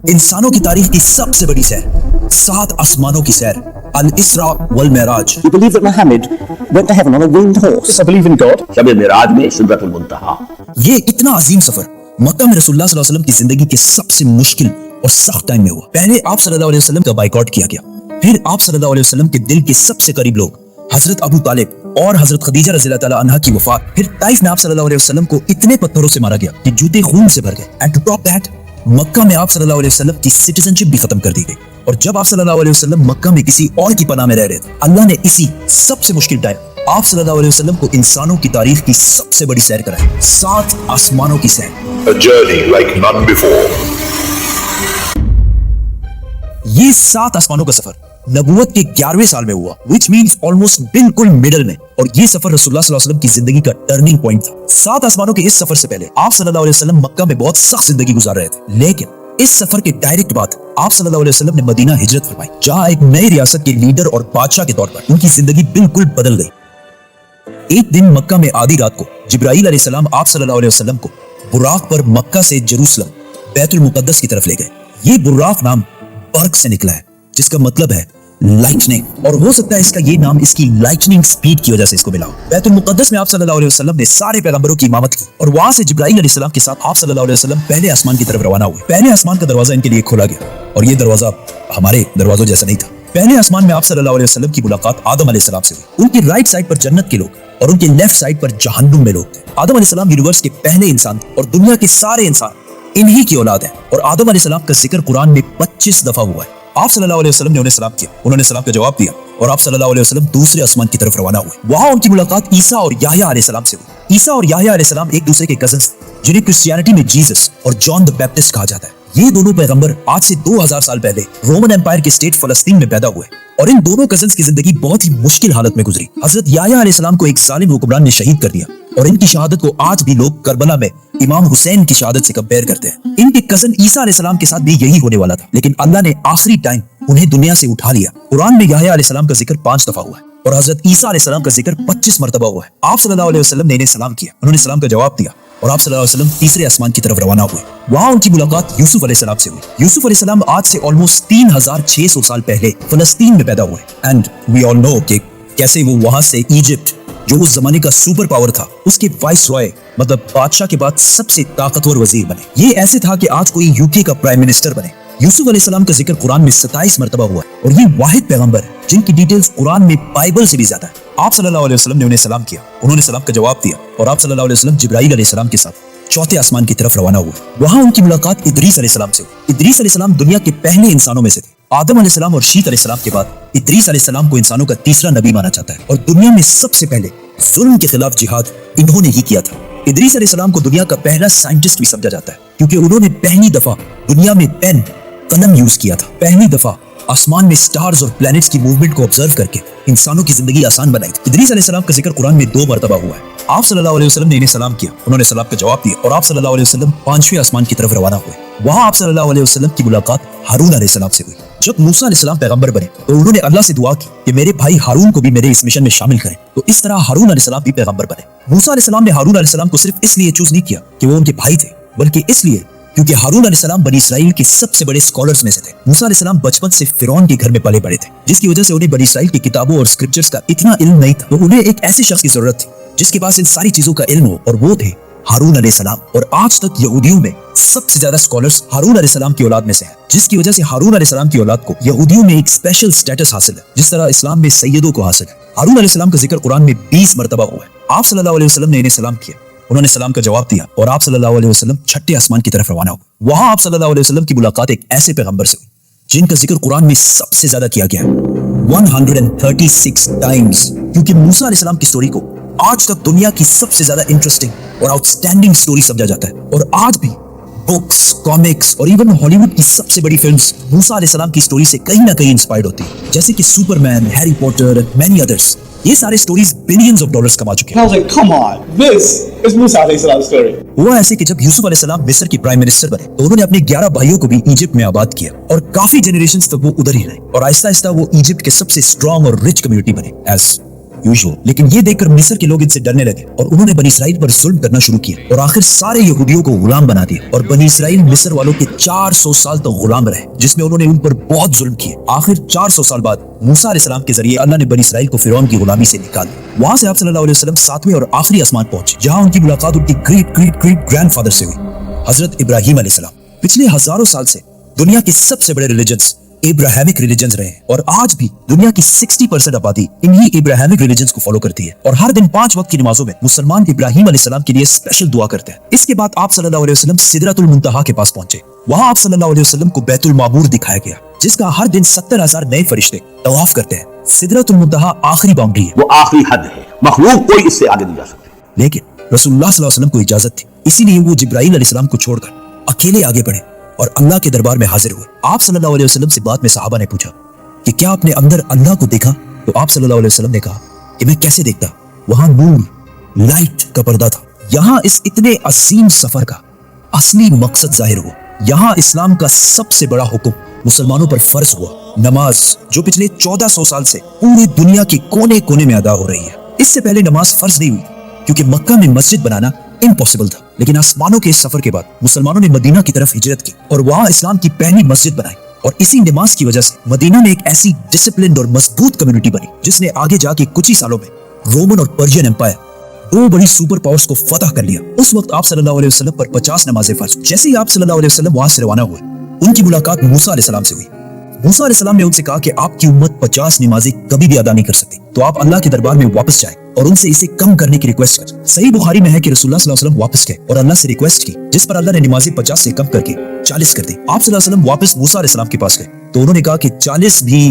इंसानों की तारीफ की सबसे बड़ी सैर, 7 आसमानों की सैर, अल इसरा वल Meraj. You believe that Muhammad went to heaven on a winged horse? Yes, I believe in God. शब मिराज में सिदरतुल मुंतहा। ये इतना अजीम सफर मक्का में रसूलुल्लाह सल्लल्लाहु अलैहि वसल्लम की जिंदगी के सबसे मुश्किल और सख्त टाइम में हुआ। पहले आप सल्लल्लाहु अलैहि वसल्लम का बाइकआउट किया गया, फिर आप सल्लल्लाहु अलैहि वसल्लम के दिल के सबसे करीब लोग हजरत अबू तालिब और हजरत खदीजा रज़ी अल्लाह तआला अन्हा की वफात, फिर ताइफ में आप सल्लल्लाहु अलैहि वसल्लम को इतने पत्थरों से मारा गया कि जूते खून से भर गए। एंड टू टॉप दैट मक्का में आप सल्लल्लाहु अलैहि वसल्लम की सिटीजनशिप भी खत्म कर दी गई। और जब आप सल्लल्लाहु अलैहि वसल्लम मक्का में किसी और की पनाह में रह रहे थे, अल्लाह ने इसी सबसे मुश्किल टाइम आप सल्लल्लाहु अलैहि वसल्लम को इंसानों की तारीफ की सबसे बड़ी सैर कराई, 7 आसमानों की सैर। A journey like none before. ये 7 आसमानों का सफर नबूवत के 11वें साल में हुआ, which means almost बिल्कुल मिडल में। और ये सफर रसूलुल्लाह सल्लल्लाहु अलैहि वसल्लम की जिंदगी का टर्निंग पॉइंट था। 7 आसमानों के इस सफर से पहले आप सल्लल्लाहु अलैहि वसल्लम मक्का में बहुत सख्त जिंदगी गुजार रहे थे, लेकिन इस सफर के डायरेक्ट बाद आप सल्लल्लाहु अलैहि वसल्लम ने मदीना हिजरत फरमाई, जहां एक नई रियासत के लीडर और बादशाह के तौर पर उनकी जिंदगी बिल्कुल बदल गई। एक दिन मक्का में आधी रात को जिब्राईल अलैहिस्सलाम आप सल्लल्लाहु अलैहि वसल्लम को बुराक पर मक्का से जेरूसलम बैतुल मुकद्दस की तरफ ले गए। ये बुराक नाम बर्क से निकला है जिसका मतलब है लाइटनिंग, और हो सकता है इसका ये नाम इसकी लाइटनिंग स्पीड की वजह से इसको मिला हो। बैतुल मुकद्दस में आप सल्लल्लाहु अलैहि वसल्लम ने सारे पैगंबरों की इमामत की और वहां से जिब्राईल अलैहिस्सलाम के साथ आप सल्लल्लाहु अलैहि वसल्लम पहले आसमान की तरफ रवाना हुए। पहले आसमान का दरवाजा इनके लिए खोला गया और ये दरवाजा हमारे दरवाजों जैसा नहीं था। पहले आसमान में आप सल्लल्लाहु अलैहि वसल्लम की मुलाकात आदम अलैहिस्सलाम से हुई। उनकी राइट साइड पर जन्नत के लोग और उनके लेफ्ट साइड पर जहन्नुम में लोग थे। आदम अलैहिस्सलाम यूनिवर्स के पहले इंसान और दुनिया के सारे इंसान इन्हीं की औलाद है और आदम अलैहिस्सलाम का जिक्र कुरान में 25 दफा हुआ है। आप सल्लल्लाहु अलैहि वसल्लम ने उन्हें सलाम किया, उन्होंने सलाम का जवाब दिया और आप सल्लल्लाहु अलैहि वसल्लम दूसरे आसमान की तरफ रवाना हुए। वहां उनकी मुलाकात ईसा और याह्या अलैहिस्सलाम से हुई। ईसा और याह्या अलैहिस्सलाम एक दूसरे के कजिन्स थे, जिन्हें क्रिश्चियनिटी में जीसस और जॉन द बैप्टिस्ट कहा जाता है। ये दोनों पैगंबर आज से 2000 साल पहले रोमन एम्पायर के स्टेट फलस्तीन में पैदा हुए और इन दोनों कजिन्स की जिंदगी बहुत ही मुश्किल हालत में गुजरी। हजरत याह्या अलैहिस्सलाम को एक जालिम हुक्मरान ने शहीद कर दिया और इनकी शहादत को आज भी लोग करबला में इमाम हुसैन की शहादत से कंपेयर करते हैं। इनके कजन ईसा अलैहिस्सलाम के साथ भी यही होने वाला था, लेकिन अल्लाह ने आखिरी टाइम उन्हें दुनिया से उठा लिया। कुरान में याह्या अलैहिस्सलाम का जिक्र 5 दफा हुआ है और हजरत ईसा अलैहिस्सलाम का जिक्र 25 मरतबा हुआ है। आप सल्लल्लाहु अलैहि वसल्लम ने इन्हें सलाम किया, उन्होंने सलाम का जवाब दिया और आप सल्लल्लाहु अलैहि वसल्लम तीसरे आसमान की तरफ रवाना हुए। वहां उनकी मुलाकात यूसुफ अलैहिस्सलाम से हुई। यूसुफ अलैहिस्सलाम आज से ऑलमोस्ट 3600 साल पहले फलस्तीन में पैदा हुए एंड वी ऑल नो कि कैसे वो वहां से इजिप्ट जो उस जमाने का सुपर पावर था उसके वाइस रॉय मतलब बादशाह के बाद सबसे ताकतवर वजीर बने। ये ऐसे था कि आज कोई यूके का प्राइम मिनिस्टर बने। यूसुफ अलैहिस्सलाम का जिक्र कुरान में 27 मरतबा हुआ है और ये वाहिद पैगंबर जिनकी डिटेल्स कुरान में बाइबल से भी ज्यादा है। आप सल्लल्लाहु अलैहि वसल्लम ने उन्हें सलाम किया, उन्होंने सलाम का जवाब दिया और आप सल्लल्लाहु अलैहि वसल्लम जिब्राईल अलैहिस्सलाम के साथ चौथे आसमान की तरफ रवाना हुए। वहां उनकी मुलाकात इदरीस अलैहिस्सलाम से हुई। इदरीस अलैहिस्सलाम दुनिया के पहले इंसानों में से थे। आदम अलैहिस्सलाम और शीत अलैहिस्सलाम के बाद इदरीस अलैहिस्सलाम को इंसानों का तीसरा नबी माना जाता है और दुनिया में सबसे पहले जुल्म के खिलाफ जिहाद इन्होंने ही किया था। इदरीस अलैहिस्सलाम को दुनिया का पहला साइंटिस्ट भी समझा जाता है क्योंकि उन्होंने पहली दफा दुनिया में पेन कलम यूज किया था। पहली दफा आसमान में स्टार्स और प्लैनेट्स की मूवमेंट को ऑब्जर्व करके इंसानों की जिंदगी आसान बनाई थी। इदरीस अलैहिस्सलाम का जिक्र कुरान में 2 मरतबा हुआ है। आप सल्लल्लाहु अलैहि वसल्लम ने इन्हें सलाम किया, उन्होंने सलाम का जवाब दिया और आप सल्लल्लाहु अलैहि वसल्लम 5वें आसमान की तरफ रवाना हुए। वहां आप सल्लल्लाहु अलैहि वसल्लम की मुलाकात हारून अलैहिस्सलाम से हुई जब मूसा अलैहिस्सलाम पैगंबर बने तो उन्होंने अल्लाह से दुआ की कि मेरे भाई हारून को भी मेरे इस मिशन में शामिल करें। तो इस तरह हारून अलैहिस्सलाम भी पैगंबर बने। मूसा अलैहिस्सलाम ने हारून अलैहिस्सलाम को सिर्फ इसलिए चूज नहीं किया कि वो उनके भाई थे, बल्कि इसलिए क्योंकि हारून अलैहिस्सलाम बनी इसराइल के सबसे बड़े स्कॉलर्स में से थे। मूसा अलैहिस्सलाम बचपन से फिरौन के घर में पले बड़े थे, जिसकी वजह से उन्हें बनी इसराइल की किताबों और स्क्रिप्चर्स का इतना इल्म नहीं था। तो उन्हें एक ऐसे शख्स की जरूरत थी जिसके पास इन सारी चीजों का इल्म हो, और वो थे हारून अलैहिस्सलाम। और आज तक यहूदियों में सबसे ज्यादा स्कॉलर्स हारून अलैहिस्सलाम की औलाद में से हैं, जिसकी वजह से हारून अलैहिस्सलाम की औलाद को यहूदियों में एक स्पेशल स्टेटस हासिल है, जिस तरह इस्लाम में सैयदों को हासिल है। हारून अलैहिस्सलाम का जिक्र कुरान में 20 मरतबा हुआ है। आप सल्लल्लाहु अलैहि वसल्लम ने इन्हें सलाम किया, उन्होंने सलाम का जवाब दिया और आप सल्लल्लाहु अलैहि वसल्लम छठे आसमान की तरफ रवाना हुए। वहां आप सल्लल्लाहु अलैहि वसल्लम की मुलाकात एक ऐसे पैगंबर से हुई जिनका जिक्र कुरान में सबसे ज्यादा किया गया है, 136 टाइम्स। क्योंकि मूसा अलैहिस्सलाम की स्टोरी को आज तक दुनिया की सबसे ज्यादा इंटरेस्टिंग और आउटस्टैंडिंग स्टोरी समझा जाता है, और आज भी बुक्स, कॉमिक्स और इवन हॉलीवुड की सबसे बड़ी फिल्म्स मूसा अलैहिस्सलाम की स्टोरी से कहीं ना कहीं इंस्पायर्ड होती है, जैसे कि Superman, Harry Potter and many others. ये सारे स्टोरीज बिलियंस ऑफ डॉलर्स कमा चुके And I was like, come on, this is Musa alayhi salam's story. हुआ ऐसे कि जब यूसुफ अलैहिस्सलाम मिस्र के प्राइम मिनिस्टर बने तो उन्होंने अपने 11 भाइयों को भी इजिप्ट में आबाद किया, और काफी जनरेशंस तक वो उधर ही रहे, और आहिस्ता आहिस्ता वो इजिप्ट के सबसे स्ट्रॉन्ग और रिच कम्युनिटी बने एज यूजुअल। लेकिन ये देखकर मिस्र के लोग इनसे डरने लगे और उन्होंने बनी इसराइल पर जुल्म करना शुरू किया, और आखिर सारे यहूदियों को गुलाम बना दिया, और बनी इसराइल मिस्र वालों के 400 साल तक गुलाम रहे, जिसमें उन्होंने उन पर बहुत जुल्म किए। आखिर 400 साल बाद मूसा अलैहिस्सलाम के जरिए अल्लाह ने बनी इसराइल को फिरौन की गुलामी से निकाल दिया। वहां से आप सल्लल्लाहु अलैहि वसल्लम 7वें और आखिरी आसमान पहुंचे, जहां उनकी मुलाकात उनके ग्रेट ग्रेट ग्रेट ग्रैंडफादर से हुई, हजरत इब्राहिम अलैहिस्सलाम। पिछले हजारों साल से दुनिया के सबसे बड़े रिलीजन्स इब्राहिमिक रिलीजन्स रहे हैं, और आज भी दुनिया की 60% आबादी इन्हीं इब्राहिमिक रिलीजन्स को फॉलो करती है। और हर दिन 5 वक्त की नमाजों में मुसलमान इब्राहिम अलैहिस्सलाम के लिए स्पेशल दुआ करते हैं। इसके बाद आप सल्लल्लाहु अलैहि वसल्लम सिदरतुल मुंतहा के पास पहुंचे। वहां आप सल्लल्लाहु अलैहि वसल्लम को बैतुल मामूर दिखाया गया, जिसका हर दिन 70,000 नए फरिश्ते तवाफ करते हैं। सिदरतुल मुंतहा आखिरी बाउंड्री है, वो आखिरी हद है, मखलूक कोई इससे आगे नहीं जा सकती। लेकिन रसूलुल्लाह सल्लल्लाहु अलैहि वसल्लम को इजाजत थी, इसीलिए वो जिब्राईल अलैहिस्सलाम को छोड़कर अकेले आगे बढ़े और अल्लाह के दरबार में हाजिर हुए। आप सल्लल्लाहु अलैहि वसल्लम से बाद में सहाबा ने पूछा कि क्या आपने अंदर अल्लाह को देखा? तो आप सल्लल्लाहु अलैहि वसल्लम ने कहा कि मैं कैसे देखता, वहां नूर, लाइट का पर्दा था। यहाँ इस इतने असीम सफर का असली मकसद जाहिर हुआ। यहाँ इस्लाम का सबसे बड़ा हुक्म मुसलमानों पर फर्ज हुआ, नमाज, जो पिछले 1400 साल से पूरी दुनिया के कोने कोने में अदा हो रही है। इससे पहले नमाज फर्ज नहीं हुई क्योंकि मक्का में मस्जिद बनाना इम्पॉसिबल था, लेकिन आसमानों के इस सफर के बाद मुसलमानों ने मदीना की तरफ हिजरत की और वहां इस्लाम की पहली मस्जिद बनाई, और इसी नमाज की वजह से मदीना में एक ऐसी डिसिप्लिन्ड और मजबूत कम्युनिटी बनी जिसने आगे जाके कुछ ही सालों में रोमन और पर्शियन एम्पायर, 2 बड़ी सुपर पावर्स को फतह कर लिया। उस वक्त आप सल्लल्लाहु अलैहि वसल्लम पर 50 नमाजें फर्ज। जैसे ही आप सल्लल्लाहु अलैहि वसल्लम वहां से रवाना हुए, उनकी मुलाकात मूसा अलैहिस्सलाम से हुई। मूसा अलैहिस्सलाम ने उनसे कहा कि आपकी उम्मत 50 नमाजें कभी भी अदा नहीं कर सकती, तो आप अल्लाह के दरबार में वापस जाएं और उनसे इसे कम करने की रिक्वेस्ट करें। सही बुखारी में है कि रसूलुल्लाह सल्लल्लाहु अलैहि वसल्लम वापस गए और अल्लाह से रिक्वेस्ट की, जिस पर अल्लाह ने नमाजें 50 से कम करके 40 कर दी। आप सल्लल्लाहु अलैहि वसल्लम वापस मूसा अलैहिस्सलाम के पास गए तो उन्होंने कहा कि 40 भी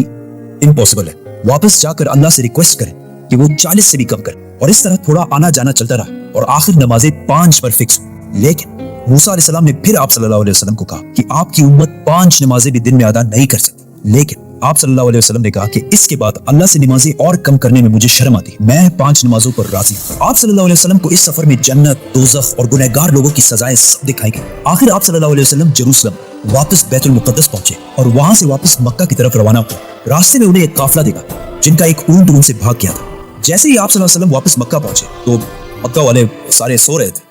इम्पॉसिबल है, वापस जाकर अल्लाह से रिक्वेस्ट करें कि वो 40 से भी कम करें। और इस तरह थोड़ा आना जाना चलता रहा और आखिर नमाजें 5 पर फिक्स हुई। लेकिन मूसा अलैहिस्सलाम ने फिर आप सल्लल्लाहु अलैहि वसल्लम को कहा कि आपकी उम्मत 5 नमाजें भी दिन में अदा नहीं कर सकती। लेकिन आप सल्लल्लाहु अलैहि वसल्लम ने कहा कि इसके बाद अल्लाह से नमाजें और कम करने में मुझे शर्म आती, मैं 5 नमाजों पर राजी हूं। आप सल्लल्लाहु अलैहि वसल्लम को इस सफर में जन्नत, दोज़ख और गुनहगार लोगों की सजाएं सब दिखाई गई। आखिर आप सल्लल्लाहु अलैहि वसल्लम जेरूसलम वापस बैतुल मुक़द्दस पहुंचे और वहां से वापस मक्का की तरफ रवाना हुए। रास्ते में उन्हें एक काफिला दिखा जिनका एक ऊंट उनसे भाग गया था। जैसे ही आप सल्लल्लाहु अलैहि वसल्लम वापस मक्का पहुंचे तो मक्का वाले सारे सो रहे थे,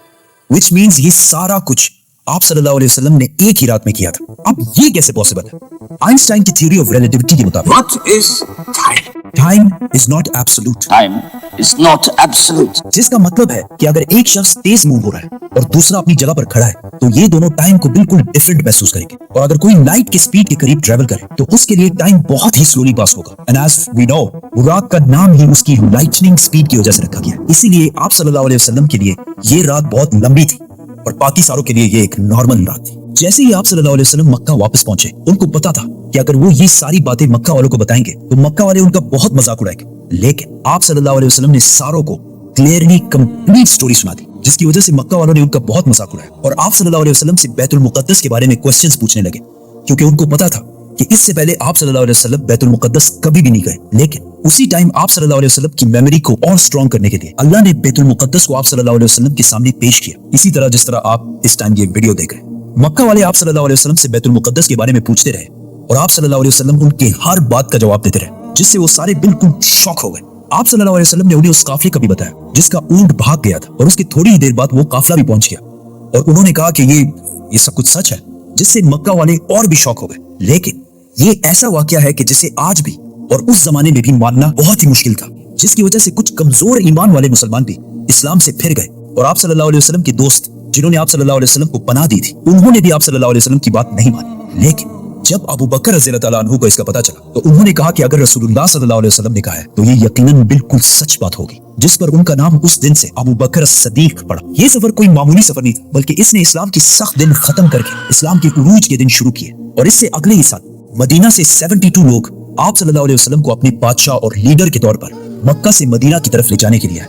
which means ये सारा कुछ आप सल्लल्लाहु अलैहि वसल्लम ने एक ही रात में किया था। अब ये कैसे पॉसिबल है? आइंस्टाइन की थ्योरी ऑफ रिलेटिविटी के मुताबिक What is time? Time is not absolute, Time is not absolute. जिसका मतलब है कि अगर एक शख्स तेज मूव हो रहा है और दूसरा अपनी जगह पर खड़ा है तो ये दोनों टाइम को बिल्कुल डिफरेंट महसूस करेंगे। और अगर कोई लाइट की स्पीड के करीब ट्रेवल करे तो उसके लिए टाइम बहुत ही स्लोली पास होगा। एंड एज वी नो, बुराक का नाम ही उसकी लाइटनिंग स्पीड की वजह से रखा गया। इसीलिए आप सल्लल्लाहु अलैहि वसल्लम के लिए ये रात बहुत लंबी थी और बाकी सारों के लिए ये एक नॉर्मल रात थी। जैसे ही आप सल्लल्लाहु अलैहि वसल्लम मक्का वापस पहुंचे, उनको पता था कि अगर वो ये सारी बातें मक्का वालों को बताएंगे तो मक्का वाले उनका बहुत मजाक उड़ाएंगे। लेकिन आप सल्लल्लाहु अलैहि वसल्लम ने सारों को क्लियरली कंप्लीट स्टोरी सुना दी, जिसकी वजह से मक्का वालों ने उनका बहुत मजाक उड़ाया और आप सल्लल्लाहु अलैहि वसल्लम से बैतुल मुक़द्दस के बारे में क्वेश्चंस पूछने लगे, क्योंकि उनको पता था कि इससे पहले आप सल्लल्लाहु अलैहि वसल्लम बैतुल मुक़द्दस कभी भी नहीं गए। लेकिन उसी टाइम आप सल्लल्लाहु अलैहि वसल्लम की मेमोरी को और स्ट्रॉन्ग करने के लिए अल्लाह ने बैतुल मुक़द्दस को आप सल्लल्लाहु अलैहि वसल्लम के सामने पेश किया, इसी तरह जिस तरह आप इस टाइम ये वीडियो देख रहे हैं। मक्का वाले आप सल्लल्लाहु अलैहि वसल्लम से बैतुल मुक़द्दस के बारे में पूछते रहे और आप सल्लल्लाहु अलैहि वसल्लम उनके हर बात का जवाब देते रहे, जिससे वो सारे बिल्कुल शॉक हो गए। आप सल्लल्लाहु अलैहि वसल्लम ने उन्हें उस काफले का भी बताया जिसका ऊंट भाग गया था, और उसकी थोड़ी ही देर बाद वो काफला भी पहुंच गया, और उन्होंने कहा कि ये सब कुछ सच है, जिससे मक्का वाले और भी शॉक हो गए। लेकिन ये ऐसा वाकया है कि जिसे आज भी और उस जमाने में भी मानना बहुत ही मुश्किल था, जिसकी वजह से कुछ कमजोर ईमान वाले मुसलमान भी इस्लाम से फिर गए, और आप सल्लल्लाहु अलैहि वसल्लम के दोस्त जिन्होंने आप सल्लल्लाहु अलैहि वसल्लम को पनाह दी थी, उन्होंने भी आप सल्लल्लाहु अलैहि वसल्लम की बात नहीं मानी। लेकिन जब अबू बकर रज़ियल्लाहु ताला अन्हु को इसका पता चला, तो उन्होंने कहा कि अगर रसूलुल्लाह सल्लल्लाहु अलैहि वसल्लम ने कहा है तो ये यकीनन बिल्कुल सच बात होगी, जिस पर उनका नाम उस दिन से अबू बकर सदीक पड़ा। ये सफर कोई मामूली सफर नहीं था, बल्कि इसने इस्लाम की सख्त दिन खत्म करके इस्लाम के उरूज के दिन शुरू किए, और इससे अगले ही साल मदीना से 72 लोग आप सल्लल्लाहु अलैहि वसल्लम को अपने बादशाह और लीडर के तौर पर मक्का से मदीना की तरफ ले जाने के लिए आए।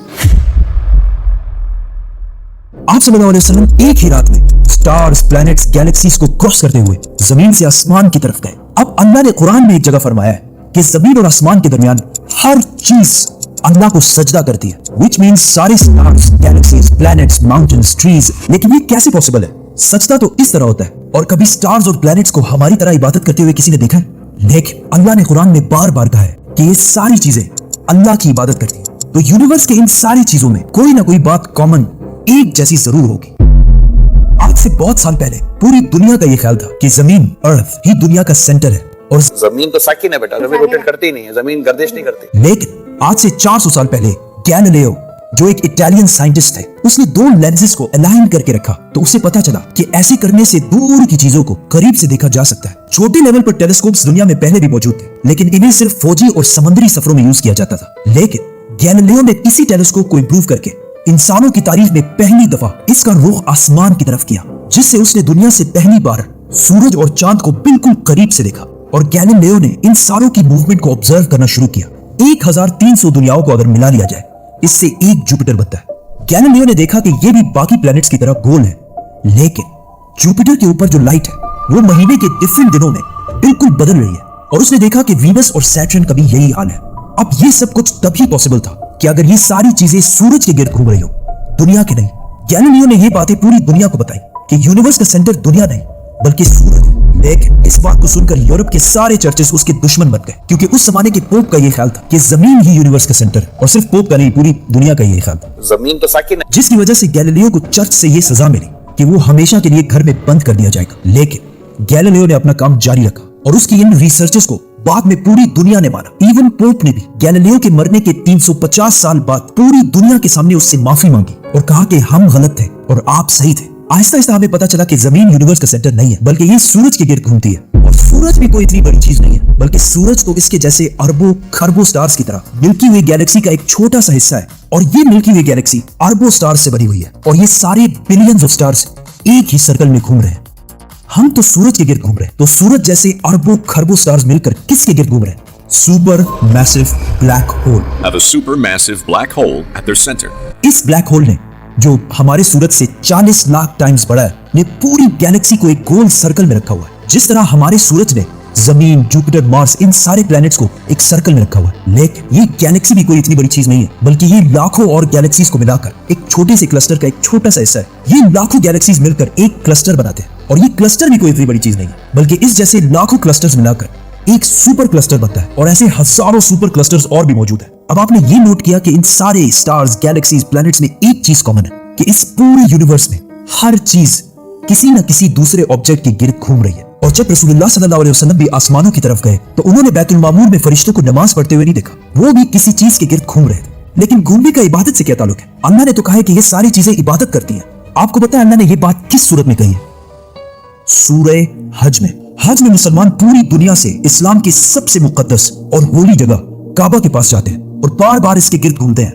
आप सल्लल्लाहु अलैहि वसल्लम एक ही रात में स्टार्स, प्लैनेट्स, गैलेक्सीज को क्रॉस करते हुए जमीन से आसमान की तरफ गए। अब अल्लाह ने कुरान में एक जगह फरमाया है कि जमीन और आसमान के दरमियान हर चीज अल्लाह को सजदा करती है, which means सारे stars, galaxies, planets, mountains, trees. लेकिन ये कैसे पॉसिबल है? सजदा तो इस तरह होता है, और कभी स्टार्स और प्लैनेट्स को हमारी तरह इबादत करते हुए किसी ने देखा है? लेकिन अल्लाह ने कुरान में बार बार कहा है कि ये सारी चीजें अल्लाह की इबादत करती हैं। तो यूनिवर्स के इन सारी चीजों में कोई ना कोई बात कॉमन, एक जैसी जरूर होगी। आज से बहुत साल पहले पूरी दुनिया का ये ख्याल था कि जमीन, अर्थ ही दुनिया का सेंटर है, और जमीन तो साकिन है बेटा, जमीन रोटेट करती नहीं है, जमीन गर्दिश नहीं करती। लेकिन आज से 400 साल पहले गैलीलियो, जो एक इटालियन साइंटिस्ट थे, उसने दो लेंसेज को अलाइन करके रखा, तो उसे पता चला कि ऐसे करने से दूर की चीजों को करीब से देखा जा सकता है। छोटे लेवल पर टेलीस्कोप्स दुनिया में पहले भी मौजूद थे, लेकिन इन्हें सिर्फ फौजी और समुद्री सफरों में यूज किया जाता था। लेकिन गैलीलियो ने इसी टेलीस्कोप को इंप्रूव करके इंसानों की तारीख में पहली दफा इसका रुख आसमान की तरफ किया, जिससे उसने दुनिया से पहली बार सूरज और चांद को बिल्कुल करीब से देखा। और गैलीलियो ने इन सारों की मूवमेंट को ऑब्जर्व करना शुरू किया। 1300 दुनियाओं को अगर मिला लिया जाए, इससे एक जुपिटर बनता है। गैलीलियो ने देखा कि ये भी बाकी प्लैनेट्स की तरह गोल है, लेकिन जुपिटर के ऊपर जो लाइट है वो महीने के डिफरेंट दिनों में बिल्कुल बदल रही है, और उसने देखा कि वीनस और सैटर्न का भी यही हाल है। अब ये सब कुछ तभी पॉसिबल था कि अगर ये सारी चीजें सूरज के गिर्द घूम रही हो, दुनिया के नहीं। गैलीलियो ने ये बातें पूरी दुनिया को बताई कि यूनिवर्स का सेंटर दुनिया नहीं बल्कि सूरज है। लेकिन इस बात को सुनकर यूरोप के सारे चर्चेस उसके दुश्मन बन गए, क्योंकि उस जमाने के पोप का ये ख्याल था कि जमीन ही यूनिवर्स का सेंटर है, और सिर्फ पोप का नहीं, पूरी दुनिया का ये ख्याल था। जमीन तो साकिन है, जिसकी वजह से गैलीलियो को चर्च से ये सजा मिली कि वो हमेशा के लिए घर में बंद कर दिया जाएगा। लेकिन गैलीलियो ने अपना काम जारी रखा, और उसकी इन रिसर्चेस को बाद में पूरी दुनिया ने माना। इवन पोप ने भी गैलीलियो के मरने के 350 साल बाद पूरी दुनिया के सामने उससे माफी मांगी और कहा कि हम गलत थे और आप सही थे। आहिस्ता आहिस्ता हमें पता चला कि जमीन यूनिवर्स का सेंटर नहीं है, बल्कि ये सूरज के गिर्द घूमती है। और सूरज भी कोई इतनी बड़ी चीज नहीं है, बल्कि सूरज तो इसके जैसे अरबों खरबों स्टार्स की तरह मिल्की वे गैलेक्सी का एक छोटा सा हिस्सा है। और ये मिल्की वे गैलेक्सी अरबों स्टार्स से बनी हुई है, और ये सारे बिलियंस ऑफ स्टार्स एक ही सर्कल में घूम रहे हैं। हम तो सूरज के गिर्द घूम रहे हैं, तो सूरज जैसे अरबों खरबों स्टार्स मिलकर किसके गिर्द घूम रहे हैं? Super massive black hole. Have a supermassive black hole at their center. इस ब्लैक होल ने, जो हमारे सूरज से 40 लाख टाइम्स बड़ा है, ने पूरी गैलेक्सी को एक गोल सर्कल में रखा हुआ है। जिस तरह हमारे सूरज ने जमीन, जुपिटर, मार्स, इन सारे प्लैनेट्स को एक सर्कल में रखा हुआ है। लेकिन ये गैलेक्सी भी कोई इतनी बड़ी चीज नहीं है, बल्कि ये लाखों और गैलेक्सीज को मिलाकर एक छोटे से क्लस्टर का एक छोटा सा हिस्सा है। ये लाखों गैलेक्सीज मिलकर एक क्लस्टर बनाते हैं, और ये क्लस्टर भी कोई इतनी बड़ी चीज नहीं है, बल्कि इस जैसे लाखों क्लस्टर्स मिलाकर एक सुपर क्लस्टर बनता है, और ऐसे हजारों सुपर क्लस्टर्स और भी मौजूद है। अब आपने ये नोट किया कि इन सारे स्टार्स, गैलेक्सीज, प्लैनेट्स में एक चीज कॉमन है कि इस पूरे यूनिवर्स में हर चीज किसी न किसी दूसरे ऑब्जेक्ट के गिर्द घूम रही है। और जब रसूलुल्लाह सल्लल्लाहु अलैहि वसल्लम भी आसमानों की तरफ गए, तो उन्होंने बैतुल मामूर में फरिश्तों को नमाज पढ़ते हुए नहीं देखा, वो भी किसी चीज के गिर्द घूम रहे थे। लेकिन घूमने का इबादत से क्या ताल्लुक है? अल्लाह ने तो कहा है कि ये सारी चीजें इबादत करती हैं। आपको पता है अल्लाह ने ये बात किस सूरत में कही है? सूरह हज में। हज में मुसलमान पूरी दुनिया से इस्लाम की सबसे मुकद्दस और होली जगह काबा के पास जाते हैं और बार बार इसके गिर्द घूमते हैं।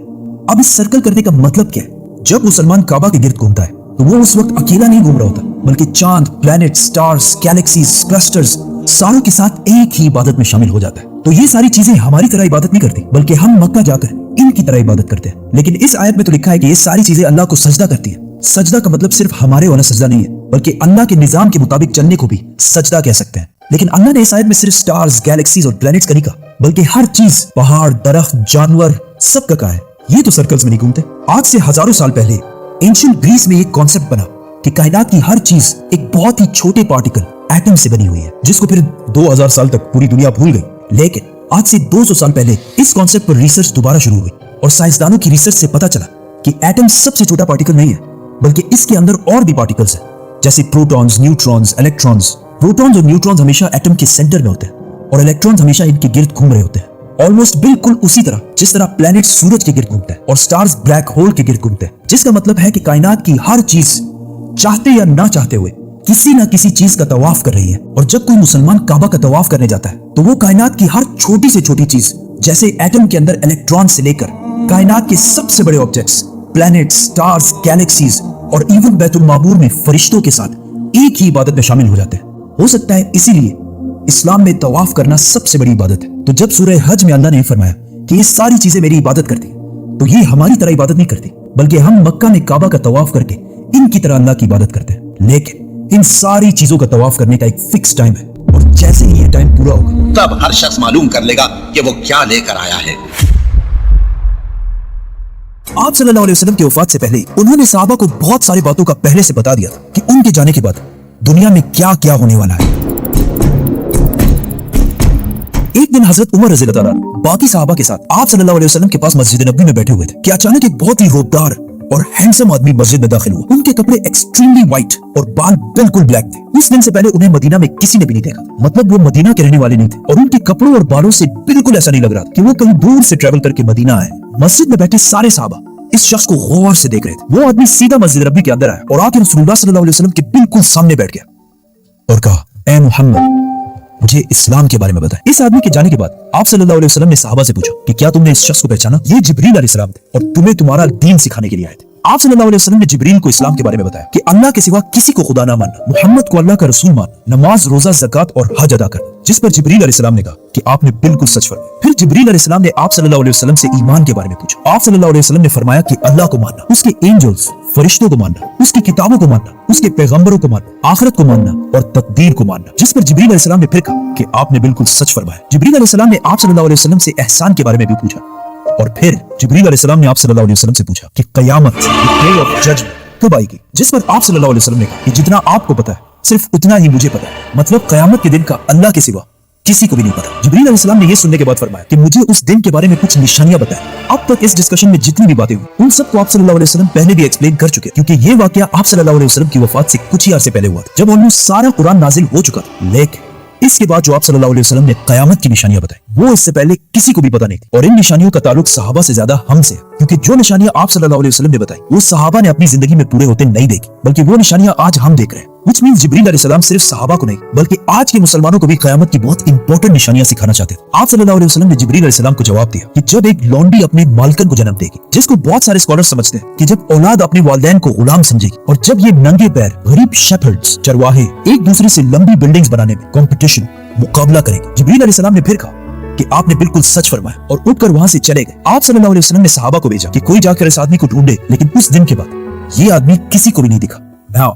अब इस सर्कल करने का मतलब क्या है? जब मुसलमान काबा के गिर्द घूमता है, तो वो उस वक्त अकेला नहीं घूम रहा होता, बल्कि चांद, प्लैनेट, स्टार्स, गैलेक्सीज, क्लस्टर्स सारों के साथ एक ही इबादत में शामिल हो जाता है। तो ये सारी चीजें हमारी तरह इबादत नहीं करती, बल्कि हम मक्का जाकर इनकी तरह इबादत करते हैं। लेकिन इस आयत में तो लिखा है कि ये सारी चीजें अल्लाह को सजदा करती है। सजदा का मतलब सिर्फ हमारे वाला सजदा नहीं है, बल्कि अल्लाह के निजाम के मुताबिक चलने को भी सजदा कह सकते हैं। लेकिन अल्लाह ने इस आयत में सिर्फ स्टार्स, गैलेक्सीज और प्लैनेट्स का नहीं कहा, बल्कि हर चीज, पहाड़, दरख्त, जानवर, सब का कहा है। ये तो सर्कल्स में नहीं घूमते। आज से हजारों साल पहले एंशिएंट ग्रीस में एक कॉन्सेप्ट बना कि कायनात की हर चीज एक बहुत ही छोटे पार्टिकल एटम से बनी हुई है, जिसको फिर 2000 साल तक पूरी दुनिया भूल गई। लेकिन आज से 200 साल पहले इस कॉन्सेप्ट पर रिसर्च दोबारा शुरू हुई और साइंसदानों की रिसर्च से पता चला कि एटम सबसे छोटा पार्टिकल नहीं है, बल्कि इसके अंदर और भी पार्टिकल्स हैं, जैसे प्रोटॉन्स, न्यूट्रॉन्स, इलेक्ट्रॉन्स। प्रोटॉन्स और न्यूट्रॉन्स हमेशा एटम के सेंटर में होते हैं और इलेक्ट्रॉन्स हमेशा इनके गिर्द घूम रहे होते हैं, ऑलमोस्ट बिल्कुल उसी तरह जिस तरह प्लैनेट सूरज के गिर्द घूमता है और स्टार्स ब्लैक होल के गिर्द घूमते हैं। जिसका मतलब है कि कायनात की हर चीज चाहते या ना चाहते हुए किसी ना किसी चीज का तवाफ कर रही है। और जब कोई मुसलमान काबा का तवाफ करने जाता है तो वो कायनात की हर छोटी से छोटी चीज, जैसे एटम के अंदर इलेक्ट्रॉन से लेकर कायनात के सबसे बड़े ऑब्जेक्ट्स, प्लैनेट्स, स्टार्स, गैलेक्सीज और इवन बैतुल मामूर में फरिश्तों के साथ एक ही इबादत में शामिल हो जाते हैं। हो सकता है इसीलिए इस्लाम में तवाफ करना सबसे बड़ी इबादत है। तो जब सूरह हज में अल्लाह ने फरमाया कि ये सारी चीजें मेरी इबादत करती, तो ये हमारी तरह इबादत नहीं करती, बल्कि हम मक्का में काबा का तवाफ करके इनकी तरह अल्लाह की इबादत करते हैं। लेकिन इन सारी चीजों का तवाफ करने का एक फिक्स टाइम है और जैसे ही ये टाइम पूरा होगा तब हर शख्स मालूम कर लेगा कि वो क्या लेकर आया है। आप सल्लल्लाहु अलैहि वसल्लम की वफात से पहले उन्होंने सहाबा को बहुत सारी बातों का पहले से बता दिया था कि उनके जाने के बाद दुनिया में क्या क्या होने वाला है। एक दिन हजरत उमर रज़ी अल्लाह अन्हु बाकी सहाबा के साथ आप सल्लल्लाहु अलैहि वसल्लम के पास मस्जिद नबवी में बैठे हुए थे कि अचानक एक बहुत ही रोबदार और हैंडसम आदमी मस्जिद में दाखिल हुआ। उनके कपड़े एक्सट्रीमली व्हाइट और बाल बिल्कुल ब्लैक थे। उस दिन से पहले उन्हें मदीना में किसी ने भी नहीं देखा, मतलब वो मदीना के रहने वाले नहीं थे और उनके कपड़ों और बालों से बिल्कुल ऐसा नहीं लग रहा था कि वो कहीं दूर से ट्रैवल करके मदीना आए। मस्जिद में बैठे सारे सहाबा इस शख्स को गौर से देख रहे थे। वो आदमी सीधा मस्जिद नबवी के अंदर आया और आके रसूलुल्लाह सल्लल्लाहु अलैहि वसल्लम के बिल्कुल सामने बैठ गया और कहा, ऐ मुहम्मद, मुझे इस्लाम के बारे में बताएं। इस आदमी के जाने के बाद आप सल्लल्लाहु अलैहि वसल्लम ने सहाबा से पूछा कि क्या तुमने इस शख्स को पहचाना? ये जिब्रील अलैहिस्सलाम थे और तुम्हें तुम्हारा दीन सिखाने के लिए आए थे। आप सल्लल्लाहु अलैहि वसल्लम ने जिब्रील को इस्लाम के बारे में बताया कि अल्लाह के सिवा किसी को खुदा ना मानना, मोहम्मद को अल्लाह का रसूल मानना, नमाज, रोजा, ज़कात और हज अदा करना। जिस पर जिब्रील अलैहिस्सलाम ने कहा कि आपने बिल्कुल सच फरमाया। फिर जिब्रील अलैहिस्सलाम ने आप सल्लल्लाहु अलैहि वसल्लम से ईमान के बारे में पूछा। आप सल्लल्लाहु अलैहि वसल्लम ने फरमाया कि अल्लाह को मानना, उसके एंजल्स, फरिश्तों को मानना, उसकी किताबों को मानना, उसके पैगंबरों को मानना, आखिरत को मानना और तकदीर को मानना। जिस पर जिब्रील अलैहिस्सलाम ने फिर कहा कि आपने बिल्कुल सच फरमाया। जिब्रील अलैहिस्सलाम ने आप सल्लल्लाहु अलैहि वसल्लम से एहसान के बारे में भी पूछा और फिर जिब्रील अलैहिस्सलाम ने आप सल्लल्लाहु अलैहि वसल्लम से पूछा कि क़यामत, डे ऑफ जजमेंट कब आएगी? जिस पर आप सल्लल्लाहु अलैहि वसल्लम ने कहा कि जितना आपको पता है सिर्फ उतना ही मुझे पता है, मतलब क़यामत के दिन का अल्लाह के सिवा किसी को भी नहीं पता। जिब्रील अलैहिस्सलाम ने यह सुनने के बाद फरमाया कि मुझे उस दिन के बारे में कुछ निशानियां बताएं। अब तक इस डिस्कशन में जितनी भी बातें हुई उन सबको आप सल्लल्लाहु अलैहि वसल्लम पहले भी एक्सप्लेन कर चुके, क्योंकि ये वाकया आप सल्लल्लाहु अलैहि वसल्लम की वफात से कुछ ही अरसे पहले हुआ था, जब ऑलमोस्ट सारा कुरान नाजिल हो चुका था। लेकिन इसके बाद जो आप सल्लल्लाहु अलैहि वसल्लम ने क़यामत की निशानियां बताई, वो इससे पहले किसी को भी पता नहीं थी। और इन निशानियों का ताल्लुक सहाबा से ज्यादा हमसे है, क्योंकि जो निशानियां आप सल्लल्लाहु अलैहि वसल्लम ने बताई वो सहाबा ने अपनी जिंदगी में पूरे होते नहीं देखी, बल्कि वो निशानियां आज हम देख रहे हैं। Which means जिब्रील अलैहिस्सलाम सिर्फ सहाबा को नहीं बल्कि आज के मुसलमानों को भी क़यामत की बहुत इंपॉर्टेंट निशानियां सिखाना चाहते थे। आप सल्लल्लाहु अलैहि वसल्लम ने जिब्रील अलैहिस्सलाम को जवाब दिया कि जब एक लौंडी अपने मालकन को जन्म देगी, जिसको बहुत सारे स्कॉलर समझते हैं कि जब औलाद अपने वालिदैन को गुलाम समझेगी, और जब ये नंगे पैर गरीब शेफर्ड्स, चरवाहे एक दूसरे से लंबी बिल्डिंग्स बनाने में कंपटीशन, मुकाबला करेंगे। जिब्रील अलैहिस्सलाम ने फिर कहा कि आपने बिल्कुल सच फरमाया और उठकर वहां से चले गए। आप सल्लल्लाहु अलैहि वसल्लम ने सहाबा को भेजा कि कोई जाकर इस आदमी को ढूंढे, लेकिन उस दिन के बाद ये आदमी किसी को भी नहीं दिखा। Now,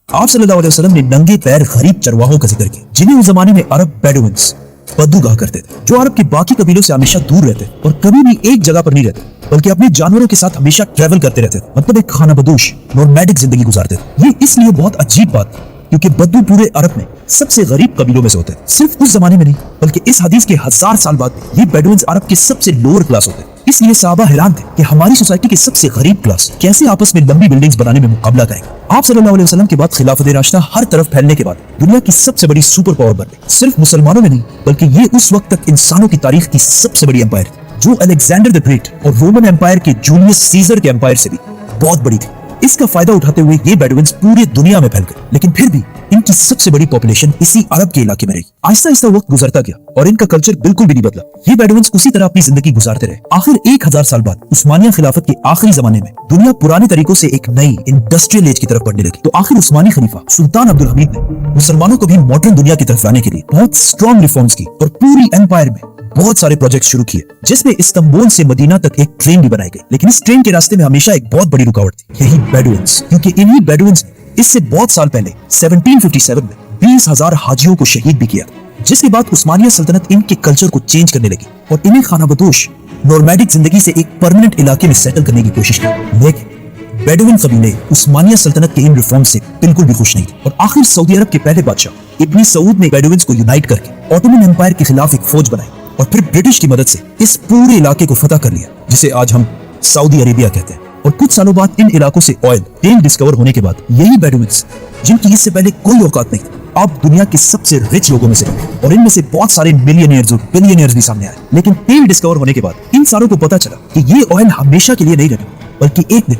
आप सल्लल्लाहु अलैहि वसल्लम ने नंगे पैर गरीब चरवाहों का जिक्र किया, जिन्हें उस जमाने में अरब बेडुइन्स, बद्दू कहा करते थे, जो अरब के बाकी कबीलों से हमेशा दूर रहते और कभी भी एक जगह पर नहीं रहते, बल्कि अपने जानवरों के साथ हमेशा ट्रैवल करते रहते थे, मतलब एक खानाबदोश नोमैडिक जिंदगी गुजारते थे। ये इसलिए बहुत अजीब बात थी क्योंकि बद्दू पूरे अरब में सबसे गरीब कबीलों में से होते हैं। सिर्फ उस जमाने में नहीं बल्कि इस हदीस के 1000 साल बाद ये बेडुइन्स अरब के सबसे लोअर क्लास होते हैं। इसलिए सहाबा हैरान थे कि हमारी सोसाइटी के सबसे गरीब क्लास कैसे आपस में लंबी बिल्डिंग्स बनाने में मुकाबला करेंगे। आप सल्लल्लाहु अलैहि वसल्लम के बाद खिलाफत राशिदा हर तरफ फैलने के बाद दुनिया की सबसे बड़ी सुपर पावर बन गई। सिर्फ मुसलमानों में नहीं बल्कि ये उस वक्त तक इंसानों की तारीख की सबसे बड़ी एम्पायर थी, जो अलेक्जेंडर द ग्रेट और रोमन एम्पायर के जूलियस सीजर के एम्पायर से भी बहुत बड़ी थी। इसका फायदा उठाते हुए ये बेडुइन्स पूरी दुनिया में फैल गए, लेकिन फिर भी इनकी सबसे बड़ी पॉपुलेशन इसी अरब के इलाके में रही। आहिस्ता आहिस्ता वक्त गुजरता गया और इनका कल्चर बिल्कुल भी नहीं बदला। ये बेडुइन्स उसी तरह अपनी जिंदगी गुजारते रहे। आखिर 1000 साल बाद उस्मानिया खिलाफत के आखिरी जमाने में दुनिया पुराने तरीकों से एक नई इंडस्ट्रियल एज की तरफ बढ़ने लगी। तो आखिर उस्मानी खलीफा सुल्तान अब्दुल हमीद ने मुसलमानों को भी मॉडर्न दुनिया की तरफ लाने के लिए बहुत स्ट्रॉन्ग रिफॉर्म्स की और पूरी एम्पायर में बहुत सारे प्रोजेक्ट शुरू किए, जिसमें इस्तांबुल से मदीना तक एक ट्रेन भी बनाई गई। लेकिन इस ट्रेन के रास्ते में हमेशा एक बहुत बड़ी रुकावट थी, यही बेडुइन्स, क्योंकि इन्हीं बेडुइन्स इससे बहुत साल पहले 1757 में 20,000 हाजियों को शहीद भी किया, जिसके बाद उस्मानिया सल्तनत इनके कल्चर को चेंज करने लगी और इन्हें खानाबदोश नोमैडिक जिंदगी से एक परमानेंट इलाके में सेटल करने की कोशिश की। लेकिन बेडुइन कबीले उस्मानिया सल्तनत के इन रिफॉर्म से बिल्कुल भी खुश नहीं थे और आखिर सऊदी अरब के पहले बादशाह इब्न सऊद ने बेडुइन्स को यूनाइट करके ऑटोमन एम्पायर के खिलाफ एक फौज बनाई और फिर ब्रिटिश की मदद से इस पूरे इलाके को फतह कर लिया, जिसे आज हम सऊदी अरेबिया कहते हैं। और कुछ सालों बाद इन इलाकों से ऑयल तेल डिस्कवर होने के बाद यही बेडुइन्स, जिनकी इससे पहले कोई औकात नहीं थी, अब दुनिया के सबसे रिच लोगों में से बने और इनमें से बहुत सारे मिलियनियर्स और बिलियनियर्स भी सामने आए। लेकिन तेल डिस्कवर होने के बाद इन सारों को पता चला कि ये ऑयल हमेशा के लिए नहीं रहने बल्कि एक दिन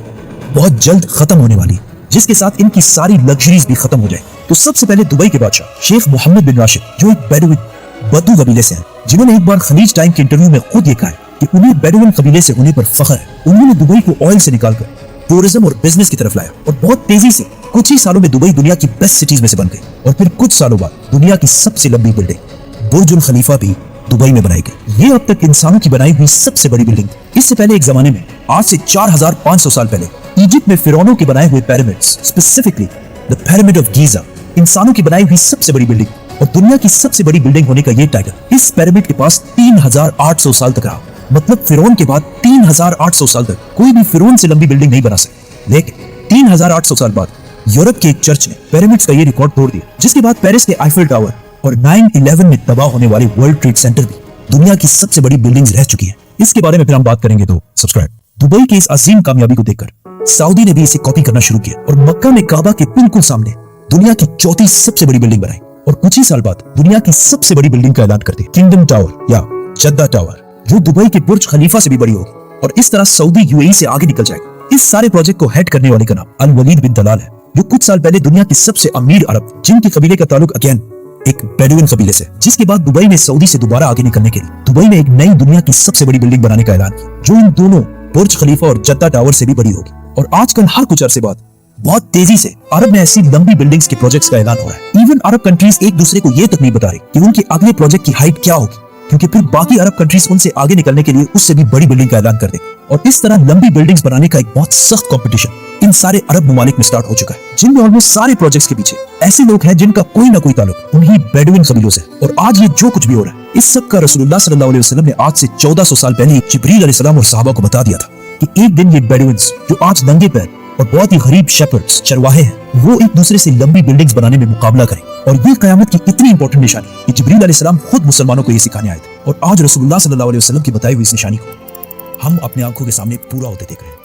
बहुत जल्द खत्म होने वाली है, जिसके साथ इनकी सारी लग्जरीज भी खत्म हो जाए। तो सबसे पहले दुबई के बादशाह शेख मोहम्मद बिन राशिद, जो एक बेडुइन बद्दू कबीले से हैं, जिन्होंने एक बार खलीज टाइम के इंटरव्यू में खुद ये कहा है कि उन्हें बेडुइन कबीले से होने पर फख्र है। उन्होंने दुबई को ऑयल से निकालकर टूरिज्म और बिजनेस की तरफ लाया और बहुत तेजी से कुछ ही सालों में दुबई दुनिया की बेस्ट सिटीज में से बन गई। और फिर कुछ सालों बाद दुनिया की सबसे लंबी बिल्डिंग बुर्ज उल खलीफा भी दुबई में बनाई गई। ये अब तक इंसानों की बनाई हुई सबसे बड़ी बिल्डिंग थी। इससे पहले एक जमाने में, आज से 4500 साल पहले, इजिप्ट में फिरौनों के बनाए हुए pyramids, specifically the pyramid of Giza, इंसानों की बनाई हुई सबसे बड़ी बिल्डिंग और दुनिया की सबसे बड़ी बिल्डिंग होने का ये टाइटल इस पिरामिड के पास 3800 साल तक रहा। मतलब फिरौन के बाद 3800 साल तक कोई भी फिरौन से लंबी बिल्डिंग नहीं बना सकी। लेकिन 3800 साल बाद यूरोप के एक चर्च ने पिरामिड्स का ये रिकॉर्ड तोड़ दिया, जिसके बाद पेरिस के आईफिल टावर और 9/11 में तबाह होने वाले वर्ल्ड ट्रेड सेंटर भी दुनिया की सबसे बड़ी बिल्डिंग्स रह चुकी हैं। इसके बारे में फिर हम बात करेंगे, तो सब्सक्राइब। दुबई की इस अजीम कामयाबी को देखकर सऊदी ने भी इसे कॉपी करना शुरू किया और मक्का में काबा के बिल्कुल सामने दुनिया की चौथी सबसे बड़ी बिल्डिंग बनाई और कुछ ही साल बाद दुनिया की सबसे बड़ी बिल्डिंग का ऐलान कर दिया, किंगडम टावर या जद्दा टावर, जो दुबई के बुर्ज खलीफा से भी बड़ी होगी। और इस तरह सऊदी यूएई से आगे निकल जाएगा। इस सारे प्रोजेक्ट को हेड करने वाले का नाम अल वलीद बिन तलाल है, जो कुछ साल पहले दुनिया के सबसे अमीर अरब, जिनके कबीले का ताल्लुक अगेन एक बेडुइन कबीले से, जिसके बाद दुबई ने सऊदी से दोबारा आगे निकलने के लिए दुबई में एक नई दुनिया की सबसे बड़ी बिल्डिंग बनाने का ऐलान किया, जो इन दोनों बुर्ज खलीफा और जद्दा टावर से भी बड़ी होगी। और आजकल हर कुछ अरसे बाद बहुत तेजी से अरब में ऐसी लंबी बिल्डिंग्स के प्रोजेक्ट्स का ऐलान हो रहा है। इवन अरब कंट्रीज एक दूसरे को ये तक नहीं बता रही कि उनके अगले प्रोजेक्ट की हाइट क्या होगी, क्योंकि फिर बाकी अरब कंट्रीज उनसे आगे निकलने के लिए उससे भी बड़ी बिल्डिंग का ऐलान कर देंगे। और इस तरह लंबी बिल्डिंग्स बनाने का एक बहुत सख्त कंपटीशन इन सारे अरब ममालिक में स्टार्ट हो चुका है, जिनमें ऑलमोस्ट सारे प्रोजेक्ट्स के पीछे ऐसे लोग हैं जिनका कोई ना कोई ताल्लुक उन्हीं बेडुइन कबीलों से। और आज ये जो कुछ भी हो रहा है, इस सब का रसूलुल्लाह सल्लल्लाहु अलैहि वसल्लम ने आज से 1400 साल पहले जिब्रील अलैहिस्सलाम और सहाबा को बता दिया था कि एक दिन ये बेडुइन्स, जो आज नंगे पैर और बहुत ही गरीब शेपर्ड्स, चरवाहे हैं, वो एक दूसरे से लंबी बिल्डिंग्स बनाने में मुकाबला करें। और ये कयामत की इतनी इंपॉर्टेंट निशानी कि जिब्रील अलैहिस्सलाम खुद मुसलमानों को ये सिखाने आए थे। और आज रसूलुल्लाह सल्लल्लाहु अलैहि वसल्लम की बताई हुई इस निशानी को हम अपने आंखों के सामने पूरा होते देख रहे हैं।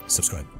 सब्सक्राइब।